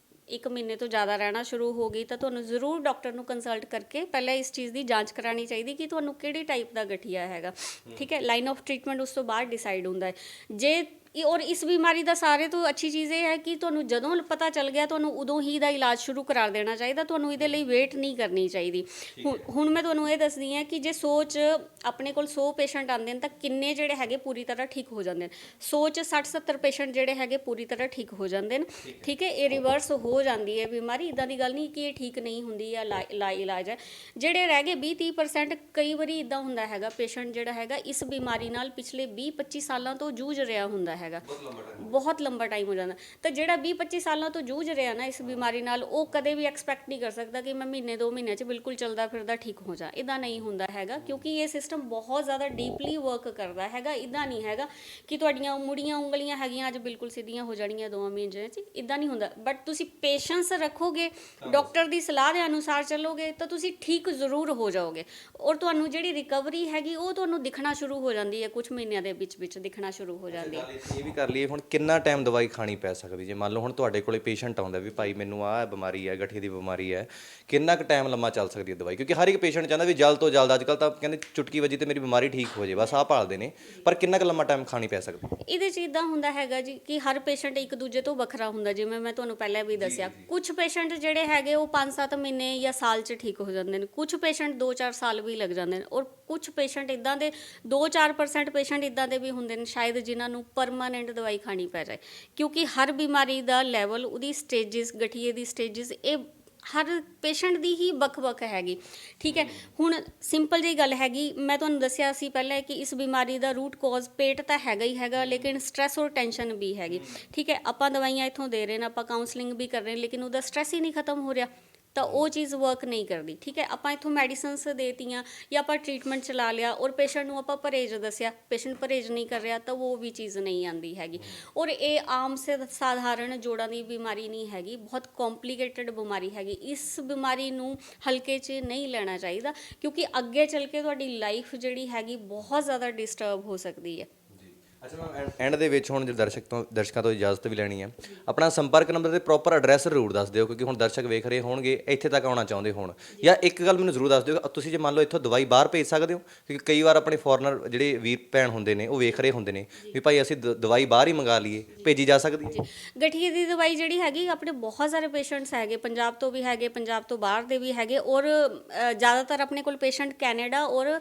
1 ਮਹੀਨੇ ਤੋਂ ਜ਼ਿਆਦਾ ਰਹਿਣਾ ਸ਼ੁਰੂ ਹੋ ਗਈ, ਤਾਂ ਤੁਹਾਨੂੰ ਜ਼ਰੂਰ ਡਾਕਟਰ ਨੂੰ ਕੰਸਲਟ ਕਰਕੇ ਪਹਿਲਾਂ ਇਸ ਚੀਜ਼ ਦੀ ਜਾਂਚ ਕਰਾਉਣੀ ਚਾਹੀਦੀ ਕਿ ਤੁਹਾਨੂੰ ਕਿਹੜੀ ਟਾਈਪ ਦਾ ਗਠੀਆ ਹੈਗਾ, ਠੀਕ ਹੈ। ਲਾਈਨ ਆਫ ਟਰੀਟਮੈਂਟ ਉਸ ਤੋਂ ਬਾਅਦ ਡਿਸਾਈਡ ਹੁੰਦਾ ਹੈ। ਜੇ ਔਰ ਇਸ ਬਿਮਾਰੀ ਦਾ ਸਾਰੇ ਤੋਂ ਅੱਛੀ ਚੀਜ਼ ਇਹ ਹੈ ਕਿ ਤੁਹਾਨੂੰ ਜਦੋਂ ਪਤਾ ਚੱਲ ਗਿਆ ਤੁਹਾਨੂੰ ਉਦੋਂ ਹੀ ਦਾ ਇਲਾਜ ਸ਼ੁਰੂ ਕਰਾ ਦੇਣਾ ਚਾਹੀਦਾ, ਤੁਹਾਨੂੰ ਇਹਦੇ ਲਈ ਵੇਟ ਨਹੀਂ ਕਰਨੀ ਚਾਹੀਦੀ। ਹੁਣ ਮੈਂ ਤੁਹਾਨੂੰ ਇਹ ਦੱਸਦੀ ਹਾਂ ਕਿ ਜੇ 100 'ਚ ਆਪਣੇ ਕੋਲ 100 ਪੇਸ਼ੈਂਟ ਆਉਂਦੇ ਨੇ ਤਾਂ ਕਿੰਨੇ ਜਿਹੜੇ ਹੈਗੇ ਪੂਰੀ ਤਰ੍ਹਾਂ ਠੀਕ ਹੋ ਜਾਂਦੇ ਨੇ? 100 'ਚ 60-70 ਪੇਸ਼ੈਂਟ ਜਿਹੜੇ ਹੈਗੇ ਪੂਰੀ ਤਰ੍ਹਾਂ ਠੀਕ ਹੋ ਜਾਂਦੇ ਨੇ, ਠੀਕ ਹੈ। ਇਹ ਰਿਵਰਸ ਹੋ ਜਾਂਦੀ ਹੈ ਬਿਮਾਰੀ, ਇੱਦਾਂ ਦੀ ਗੱਲ ਨਹੀਂ ਕਿ ਇਹ ਠੀਕ ਨਹੀਂ ਹੁੰਦੀ ਜਾਂ ਇਲਾਜ ਹੈ। ਜਿਹੜੇ ਰਹਿ ਗਏ 20-30% ਕਈ ਵਾਰੀ ਇੱਦਾਂ ਹੁੰਦਾ ਹੈਗਾ ਪੇਸ਼ੈਂਟ ਜਿਹੜਾ ਹੈਗਾ ਇਸ ਬਿਮਾਰੀ ਨਾਲ ਪਿਛਲੇ 20-25 ਸਾਲਾਂ ਤੋਂ ਜੂਝ ਰਿਹਾ ਹੁੰਦਾ ਹੈਗਾ, ਬਹੁਤ ਲੰਬਾ ਟਾਈਮ ਹੋ ਜਾਂਦਾ। ਤਾਂ ਜਿਹੜਾ 20-25 ਸਾਲਾਂ ਤੋਂ ਜੂਝ ਰਿਹਾ ਨਾ ਇਸ ਬਿਮਾਰੀ ਨਾਲ, ਉਹ ਕਦੇ ਵੀ ਐਕਸਪੈਕਟ ਨਹੀਂ ਕਰ ਸਕਦਾ ਕਿ ਮੈਂ ਮਹੀਨੇ 2 ਮਹੀਨਿਆਂ 'ਚ ਬਿਲਕੁਲ ਚੱਲਦਾ ਫਿਰਦਾ ਠੀਕ ਹੋ ਜਾ। ਇੱਦਾਂ ਨਹੀਂ ਹੁੰਦਾ ਹੈਗਾ, ਕਿਉਂਕਿ ਇਹ ਸਿਸਟਮ ਬਹੁਤ ਜ਼ਿਆਦਾ ਡੀਪਲੀ ਵਰਕ ਕਰਦਾ ਹੈਗਾ। ਇੱਦਾਂ ਨਹੀਂ ਹੈਗਾ ਕਿ ਤੁਹਾਡੀਆਂ ਮੁੜੀਆਂ ਉਂਗਲੀਆਂ ਹੈਗੀਆਂ ਅੱਜ ਬਿਲਕੁਲ ਸਿੱਧੀਆਂ ਹੋ ਜਾਣਗੀਆਂ 2 ਮਹੀਨਿਆਂ 'ਚ, ਇੱਦਾਂ ਨਹੀਂ ਹੁੰਦਾ। ਬਟ ਤੁਸੀਂ ਪੇਸ਼ੈਂਸ ਰੱਖੋਗੇ, ਡਾਕਟਰ ਦੀ ਸਲਾਹ ਦੇ ਅਨੁਸਾਰ ਚੱਲੋਗੇ ਤਾਂ ਤੁਸੀਂ ਠੀਕ ਜ਼ਰੂਰ ਹੋ ਜਾਓਗੇ। ਔਰ ਤੁਹਾਨੂੰ ਜਿਹੜੀ ਰਿਕਵਰੀ ਹੈਗੀ ਉਹ ਤੁਹਾਨੂੰ ਦਿਖਣਾ ਸ਼ੁਰੂ ਹੋ ਜਾਂਦੀ ਹੈ, ਕੁਝ ਮਹੀਨਿਆਂ ਦੇ ਵਿੱਚ ਦਿਖਣਾ ਸ਼ੁਰੂ ਹੋ ਜਾਂਦੀ ਹੈ। ਇਹ ਵੀ ਕਰ ਲਈਏ, ਹੁਣ ਕਿੰਨਾ ਟਾਈਮ ਦਵਾਈ ਖਾਣੀ ਪੈ ਸਕਦੀ? ਜੇ ਮੰਨ ਲਓ ਹੁਣ ਤੁਹਾਡੇ ਕੋਲੇ ਪੇਸ਼ੈਂਟ ਆਉਂਦਾ ਵੀ ਭਾਈ ਮੈਨੂੰ ਆਹ ਬਿਮਾਰੀ ਹੈ, ਗਠੀਏ ਦੀ ਬਿਮਾਰੀ ਹੈ, ਕਿੰਨਾ ਕੁ ਟਾਈਮ ਲੰਮਾ ਚੱਲ ਸਕਦੀ ਹੈ ਦਵਾਈ? ਕਿਉਂਕਿ ਹਰ ਇੱਕ ਪੇਸ਼ੈਂਟ ਚਾਹੁੰਦਾ ਵੀ ਜਲਦ ਤੋਂ ਜਲਦ, ਅੱਜ ਕੱਲ੍ਹ ਤਾਂ ਕਹਿੰਦੇ ਚੁਟਕੀ ਵੱਜੀ ਤੇ ਮੇਰੀ ਬਿਮਾਰੀ ਠੀਕ ਹੋ ਜਾਏ, ਬਸ ਆਹ ਭਾਲਦੇ ਨੇ, ਪਰ ਕਿੰਨਾ ਕੁ ਲੰਮਾ ਟਾਈਮ ਖਾਣੀ ਪੈ ਸਕਦੀ? ਇਹਦੇ 'ਚ ਇੱਦਾਂ ਹੁੰਦਾ ਹੈਗਾ ਜੀ ਕਿ ਹਰ ਪੇਸ਼ੈਂਟ ਇੱਕ ਦੂਜੇ ਤੋਂ ਵੱਖਰਾ ਹੁੰਦਾ। ਜਿਵੇਂ ਮੈਂ ਤੁਹਾਨੂੰ ਪਹਿਲਾਂ ਵੀ ਦੱਸਿਆ, ਕੁਝ ਪੇਸ਼ੈਂਟ ਜਿਹੜੇ ਹੈਗੇ ਉਹ 5-7 ਮਹੀਨੇ ਜਾਂ ਸਾਲ 'ਚ ਠੀਕ ਹੋ ਜਾਂਦੇ ਨੇ, ਕੁਝ ਪੇਸ਼ੈਂਟ 2-4 ਸਾਲ ਵੀ ਲੱਗ ਜਾਂਦੇ ਨੇ, ਔਰ ਕੁਝ ਪੇਸ਼ੈਂਟ ਇੱਦਾਂ ਦੇ 2-4% ਪੇਸ਼ੈਂਟ ਇੱਦਾਂ ਦੇ ਵੀ ਹੁੰਦੇ ਨੇ ਸ਼ਾਇਦ ਜਿਨ੍ਹਾਂ ਨੂੰ ਪਰਮਾਨੈਂਟ ਦਵਾਈ ਖਾਣੀ ਪੈ ਜਾਏ। ਕਿਉਂਕਿ ਹਰ ਬਿਮਾਰੀ ਦਾ ਲੈਵਲ, ਉਹਦੀ ਸਟੇਜਿਸ, ਗਠੀਏ ਦੀ ਸਟੇਜਿਸ, ਇਹ ਹਰ ਪੇਸ਼ੈਂਟ ਦੀ ਹੀ ਵੱਖ-ਵੱਖ ਹੈਗੀ, ਠੀਕ ਹੈ। ਹੁਣ ਸਿੰਪਲ ਜਿਹੀ ਗੱਲ ਹੈਗੀ, ਮੈਂ ਤੁਹਾਨੂੰ ਦੱਸਿਆ ਸੀ ਪਹਿਲਾਂ ਕਿ ਇਸ ਬਿਮਾਰੀ ਦਾ ਰੂਟ ਕਾਜ਼ ਪੇਟ ਤਾਂ ਹੈਗਾ ਹੀ ਹੈਗਾ, ਲੇਕਿਨ ਸਟ੍ਰੈਸ ਔਰ ਟੈਨਸ਼ਨ ਵੀ ਹੈਗੀ, ਠੀਕ ਹੈ। ਆਪਾਂ ਦਵਾਈਆਂ ਇੱਥੋਂ ਦੇ ਰਹੇ ਨੇ, ਆਪਾਂ ਕਾਉਂਸਲਿੰਗ ਵੀ ਕਰ ਰਹੇ, ਲੇਕਿਨ ਉਹਦਾ ਸਟ੍ਰੈਸ ਹੀ ਨਹੀਂ ਖਤਮ ਹੋ ਰਿਹਾ, ਤਾਂ ਉਹ ਚੀਜ਼ ਵਰਕ ਨਹੀਂ ਕਰਦੀ, ਠੀਕ ਹੈ। ਆਪਾਂ ਇੱਥੋਂ ਮੈਡੀਸਨਸ ਦੇਤੀਆਂ ਜਾਂ ਆਪਾਂ ਟਰੀਟਮੈਂਟ ਚਲਾ ਲਿਆ ਔਰ ਪੇਸ਼ੈਂਟ ਨੂੰ ਆਪਾਂ ਪਰਹੇਜ਼ ਦੱਸਿਆ, ਪੇਸ਼ੈਂਟ ਪਰਹੇਜ਼ ਨਹੀਂ ਕਰ ਰਿਹਾ, ਤਾਂ ਉਹ ਵੀ ਚੀਜ਼ ਨਹੀਂ ਆਉਂਦੀ ਹੈਗੀ। ਔਰ ਇਹ ਆਮ ਸਾਧਾਰਨ ਜੋੜਾਂ ਦੀ ਬਿਮਾਰੀ ਨਹੀਂ ਹੈਗੀ, ਬਹੁਤ ਕੰਪਲਿਕੇਟਡ ਬਿਮਾਰੀ ਹੈਗੀ। ਇਸ ਬਿਮਾਰੀ ਨੂੰ ਹਲਕੇ 'ਚ ਨਹੀਂ ਲੈਣਾ ਚਾਹੀਦਾ, ਕਿਉਂਕਿ ਅੱਗੇ ਚੱਲ ਕੇ ਤੁਹਾਡੀ ਲਾਈਫ ਜਿਹੜੀ ਹੈਗੀ ਬਹੁਤ ਜ਼ਿਆਦਾ ਡਿਸਟਰਬ ਹੋ ਸਕਦੀ ਹੈ। ਅੱਛਾ ਮੈਮ, ਐਂਡ ਦੇ ਵਿੱਚ ਹੁਣ ਜੇ ਦਰਸ਼ਕਾਂ ਤੋਂ ਇਜਾਜ਼ਤ ਵੀ ਲੈਣੀ ਹੈ, ਆਪਣਾ ਸੰਪਰਕ ਨੰਬਰ ਤੇ ਪ੍ਰੋਪਰ ਐਡਰੈਸ ਜ਼ਰੂਰ ਦੱਸ ਦਿਓ, ਕਿਉਂਕਿ ਹੁਣ ਦਰਸ਼ਕ ਵੇਖ ਰਹੇ ਹੋਣਗੇ, ਇੱਥੇ ਤੱਕ ਆਉਣਾ ਚਾਹੁੰਦੇ ਹੋਣ। ਜਾਂ ਇੱਕ ਗੱਲ ਮੈਨੂੰ ਜ਼ਰੂਰ ਦੱਸ ਦਿਓ, ਤੁਸੀਂ ਜੇ ਮੰਨ ਲਓ ਇੱਥੋਂ ਦਵਾਈ ਬਾਹਰ ਭੇਜ ਸਕਦੇ ਹੋ? ਕਿਉਂਕਿ ਕਈ ਵਾਰ ਆਪਣੇ ਫੋਰਨਰ ਜਿਹੜੇ ਵੀਰ ਭੈਣ ਹੁੰਦੇ ਨੇ ਉਹ ਵੇਖ ਰਹੇ ਹੁੰਦੇ ਨੇ ਵੀ ਭਾਈ ਅਸੀਂ ਦਵਾਈ ਬਾਹਰ ਹੀ ਮੰਗਾ ਲਈਏ, ਭੇਜੀ ਜਾ ਸਕਦੀ ਹੈ? ਗਠੀਏ ਦੀ ਦਵਾਈ ਜਿਹੜੀ ਹੈਗੀ, ਆਪਣੇ ਬਹੁਤ ਸਾਰੇ ਪੇਸ਼ੈਂਟਸ ਹੈਗੇ, ਪੰਜਾਬ ਤੋਂ ਵੀ ਹੈਗੇ, ਪੰਜਾਬ ਤੋਂ ਬਾਹਰ ਦੇ ਵੀ ਹੈਗੇ, ਔਰ ਜ਼ਿਆਦਾਤਰ ਆਪਣੇ ਕੋਲ ਪੇਸ਼ੈਂਟ ਕੈਨੇਡਾ ਔਰ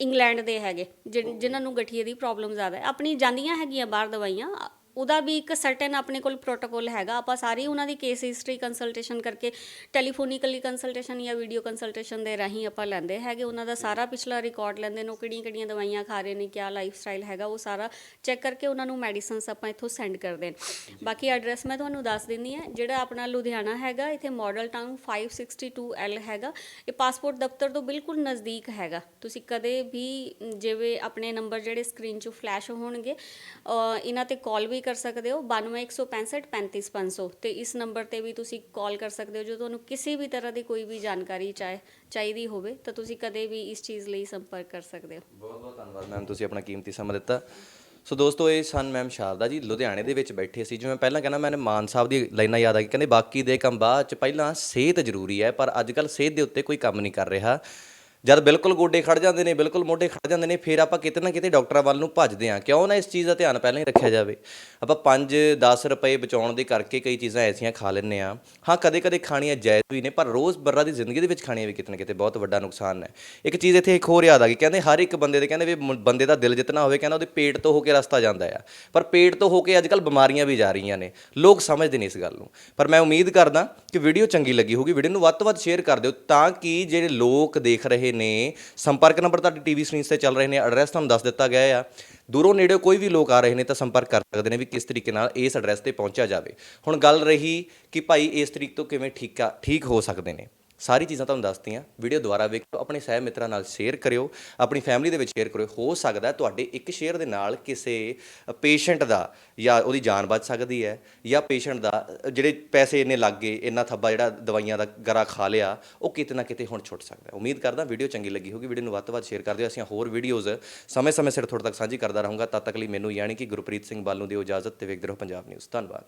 ਇੰਗਲੈਂਡ ਦੇ ਹੈਗੇ, ਜਿਨ੍ਹਾਂ ਨੂੰ ਗਠੀਏ ਦੀ ਪ੍ਰੋਬਲਮ ਜ਼ਿਆਦਾ ਹੈ। ਆਪਣੀ ਜਾਂਦੀਆਂ ਹੈਗੀਆਂ ਬਾਹਰ ਦਵਾਈਆਂ, ਉਹਦਾ ਵੀ ਇੱਕ ਸਰਟਨ ਆਪਣੇ ਕੋਲ ਪ੍ਰੋਟੋਕੋਲ ਹੈਗਾ। ਆਪਾਂ ਸਾਰੀ ਉਹਨਾਂ ਦੀ ਕੇਸ ਹਿਸਟਰੀ ਕੰਸਲਟੇਸ਼ਨ ਕਰਕੇ, ਟੈਲੀਫੋਨਿਕਲੀ ਕੰਸਲਟੇਸ਼ਨ ਜਾਂ ਵੀਡੀਓ ਕੰਸਲਟੇਸ਼ਨ ਦੇ ਰਾਹੀਂ ਆਪਾਂ ਲੈਂਦੇ ਹੈਗੇ। ਉਹਨਾਂ ਦਾ ਸਾਰਾ ਪਿਛਲਾ ਰਿਕਾਰਡ ਲੈਂਦੇ ਨੇ, ਉਹ ਕਿਹੜੀਆਂ ਦਵਾਈਆਂ ਖਾ ਰਹੇ ਨੇ, ਕਿਆ ਲਾਈਫ ਸਟਾਈਲ ਹੈਗਾ, ਉਹ ਸਾਰਾ ਚੈੱਕ ਕਰਕੇ ਉਹਨਾਂ ਨੂੰ ਮੈਡੀਸਨਸ ਆਪਾਂ ਇੱਥੋਂ ਸੈਂਡ ਕਰਦੇ ਨੇ। ਬਾਕੀ ਐਡਰੈਸ ਮੈਂ ਤੁਹਾਨੂੰ ਦੱਸ ਦਿੰਦੀ ਹਾਂ, ਜਿਹੜਾ ਆਪਣਾ ਲੁਧਿਆਣਾ ਹੈਗਾ, ਇੱਥੇ ਮਾਡਲ ਟਾਊਨ 562L ਹੈਗਾ। ਇਹ ਪਾਸਪੋਰਟ ਦਫ਼ਤਰ ਤੋਂ ਬਿਲਕੁਲ ਨਜ਼ਦੀਕ ਹੈਗਾ। ਤੁਸੀਂ ਕਦੇ ਵੀ ਜਿਵੇਂ ਆਪਣੇ ਨੰਬਰ ਜਿਹੜੇ ਸਕਰੀਨ 'ਚ ਫਲੈਸ਼ ਹੋਣਗੇ, ਇਹਨਾਂ 'ਤੇ ਕਾਲ ਵੀ ਕਰ ਸਕਦੇ ਹੋ, 92 165 35 500, ਤੇ ਇਸ ਨੰਬਰ ਤੇ ਵੀ ਤੁਸੀਂ ਕਾਲ ਕਰ ਸਕਦੇ ਹੋ। ਜੋ ਤੁਹਾਨੂੰ ਕਿਸੇ ਵੀ ਤਰ੍ਹਾਂ ਦੀ ਕੋਈ ਵੀ ਜਾਣਕਾਰੀ ਚਾਹੀਦੀ ਹੋਵੇ ਤਾਂ ਤੁਸੀਂ ਕਦੇ ਵੀ ਇਸ ਚੀਜ਼ ਲਈ ਸੰਪਰਕ ਕਰ ਸਕਦੇ ਹੋ। ਬਹੁਤ ਬਹੁਤ ਧੰਨਵਾਦ ਮੈਮ, ਤੁਸੀਂ ਆਪਣਾ ਕੀਮਤੀ ਸਮਾਂ ਦਿੱਤਾ। ਸੋ ਦੋਸਤੋ, ਇਹ ਸਨ ਮੈਮ ਸ਼ਾਰਦਾ ਜੀ, ਲੁਧਿਆਣੇ ਦੇ ਵਿੱਚ ਬੈਠੇ ਸੀ। ਜਿਵੇਂ ਪਹਿਲਾਂ ਕਹਿੰਦਾ, ਮੈਨੂੰ ਮਾਨ ਸਾਹਿਬ ਦੀ ਲਾਈਨਾਂ ਯਾਦ ਆ ਗਈ, ਕਹਿੰਦੇ ਬਾਕੀ ਦੇ ਕੰਮ ਬਾਅਦ 'ਚ, ਪਹਿਲਾਂ ਸਿਹਤ ਜ਼ਰੂਰੀ ਹੈ। ਪਰ ਅੱਜ ਕੱਲ੍ਹ ਸਿਹਤ ਦੇ ਉੱਤੇ ਕੋਈ ਕੰਮ ਨਹੀਂ ਕਰ ਰਿਹਾ। ਜਦ ਬਿਲਕੁਲ ਗੋਡੇ ਖੜ ਜਾਂਦੇ ਨੇ, ਬਿਲਕੁਲ ਮੋਢੇ ਖੜ ਜਾਂਦੇ ਨੇ, ਫਿਰ ਆਪਾਂ ਕਿਤੇ ਨਾ ਕਿਤੇ ਡਾਕਟਰਾਂ ਵੱਲ ਨੂੰ ਭੱਜਦੇ ਹਾਂ। ਕਿਉਂ ਨਾ ਇਸ ਚੀਜ਼ ਦਾ ਧਿਆਨ ਪਹਿਲਾਂ ਹੀ ਰੱਖਿਆ ਜਾਵੇ। ਆਪਾਂ 5-10 ਰੁਪਏ ਬਚਾਉਣ ਦੇ ਕਰਕੇ ਕਈ ਚੀਜ਼ਾਂ ਐਸੀਆਂ ਖਾ ਲੈਂਦੇ ਹਾਂ। ਹਾਂ, ਕਦੇ ਕਦੇ ਖਾਣੀਆਂ ਜਾਇਜ਼ ਵੀ ਨੇ, ਪਰ ਰੋਜ਼ਮर्रा ਦੀ ਜ਼ਿੰਦਗੀ ਦੇ ਵਿੱਚ ਖਾਣੀਆਂ ਵੀ ਕਿਤੇ ਨਾ ਕਿਤੇ ਬਹੁਤ ਵੱਡਾ ਨੁਕਸਾਨ ਹੈ। ਇੱਕ ਚੀਜ਼ ਇੱਥੇ ਇੱਕ ਹੋਰ ਯਾਦ ਆ ਗਈ, ਕਹਿੰਦੇ ਹਰ ਇੱਕ ਬੰਦੇ ਦੇ, ਕਹਿੰਦੇ ਵੀ ਬੰਦੇ ਦਾ ਦਿਲ ਜਿੱਤਣਾ ਹੋਵੇ, ਕਹਿੰਦਾ ਉਹਦੇ ਪੇਟ ਤੋਂ ਹੋ ਕੇ ਰਸਤਾ ਜਾਂਦਾ ਆ। ਪਰ ਪੇਟ ਤੋਂ ਹੋ ਕੇ ਅੱਜ ਕੱਲ੍ਹ ਬਿਮਾਰੀਆਂ ਵੀ ਜਾ ਰਹੀਆਂ ਨੇ। ਲੋਕ ਸਮਝਦੇ ਨਹੀਂ ਇਸ ਗੱਲ ਨੂੰ। ਪਰ ਮੈਂ ਉਮੀਦ ਕਰਦਾ ਕਿ ਵੀਡੀਓ ਚੰਗੀ ਲੱਗੀ ਹੋਊਗੀ। ਵੀਡੀਓ ਨੂੰ ਵੱਧ ਤੋਂ ਵੱਧ ਸ਼ੇਅਰ ਕਰ ਦਿਓ, ਤਾਂ ਕਿ ਜਿਹੜੇ ਲੋਕ ਦੇਖ ਰਹੇ ਨੇ, ਸੰਪਰਕ ਨੰਬਰ ਤੁਹਾਡੀ ਟੀਵੀ ਸਕਰੀਨ 'ਤੇ ਚੱਲ ਰਹੇ ਨੇ, ਐਡਰੈਸ ਤੁਹਾਨੂੰ ਦੱਸ ਦਿੱਤਾ ਗਿਆ ਆ। ਦੂਰੋਂ ਨੇੜੇ ਕੋਈ ਵੀ ਲੋਕ ਆ ਰਹੇ ਨੇ ਤਾਂ ਸੰਪਰਕ ਕਰ ਸਕਦੇ ਨੇ ਵੀ ਕਿਸ ਤਰੀਕੇ ਨਾਲ ਇਸ ਐਡਰੈਸ 'ਤੇ ਪਹੁੰਚਿਆ ਜਾਵੇ। ਹੁਣ ਗੱਲ ਰਹੀ ਕਿ ਭਾਈ ਇਸ ਤਰੀਕ ਤੋਂ ਕਿਵੇਂ ਠੀਕ ਹੋ ਸਕਦੇ ਨੇ, ਸਾਰੀ ਚੀਜ਼ਾਂ ਤੁਹਾਨੂੰ ਦੱਸਤੀਆਂ। ਵੀਡੀਓ ਦੁਬਾਰਾ ਵੇਖੋ, ਆਪਣੇ ਸਹਿ ਮਿੱਤਰਾਂ ਨਾਲ ਸ਼ੇਅਰ ਕਰਿਓ, ਆਪਣੀ ਫੈਮਿਲੀ ਦੇ ਵਿੱਚ ਸ਼ੇਅਰ ਕਰਿਓ। ਹੋ ਸਕਦਾ ਤੁਹਾਡੇ ਇੱਕ ਸ਼ੇਅਰ ਦੇ ਨਾਲ ਕਿਸੇ ਪੇਸ਼ੈਂਟ ਦਾ ਜਾਂ ਉਹਦੀ ਜਾਨ ਬਚ ਸਕਦੀ ਹੈ, ਜਾਂ ਪੇਸ਼ੈਂਟ ਦਾ ਜਿਹੜੇ ਪੈਸੇ ਇੰਨੇ ਲੱਗ ਗਏ, ਇੰਨਾ ਥੱਬਾ ਜਿਹੜਾ ਦਵਾਈਆਂ ਦਾ ਗਰਾ ਖਾ ਲਿਆ, ਉਹ ਕਿਤੇ ਨਾ ਕਿਤੇ ਹੁਣ ਛੁੱਟ ਸਕਦਾ। ਉਮੀਦ ਕਰਦਾ ਵੀਡੀਓ ਚੰਗੀ ਲੱਗੀ ਹੋਊਗੀ। ਵੀਡੀਓ ਨੂੰ ਵੱਧ ਤੋਂ ਵੱਧ ਸ਼ੇਅਰ ਕਰ ਦਿਓ। ਅਸੀਂ ਹੋਰ ਵੀਡੀਓਜ਼ ਸਮੇਂ-ਸਮੇਂ ਸਿਰ ਤੁਹਾਡੇ ਤੱਕ ਸਾਂਝੀ ਕਰਦਾ ਰਹੂੰਗਾ। ਤਦ ਤੱਕ ਲਈ ਮੈਨੂੰ ਯਾਨੀ ਕਿ ਗੁਰਪ੍ਰੀਤ ਸਿੰਘ ਬਾਲ ਨੂੰ ਦਿਓ ਇਜਾਜ਼ਤ ਤੇ ਵੇਖਦੇ ਰਹੋ ਪੰਜਾਬ ਨਿਊਜ਼। ਧੰਨਵਾਦ।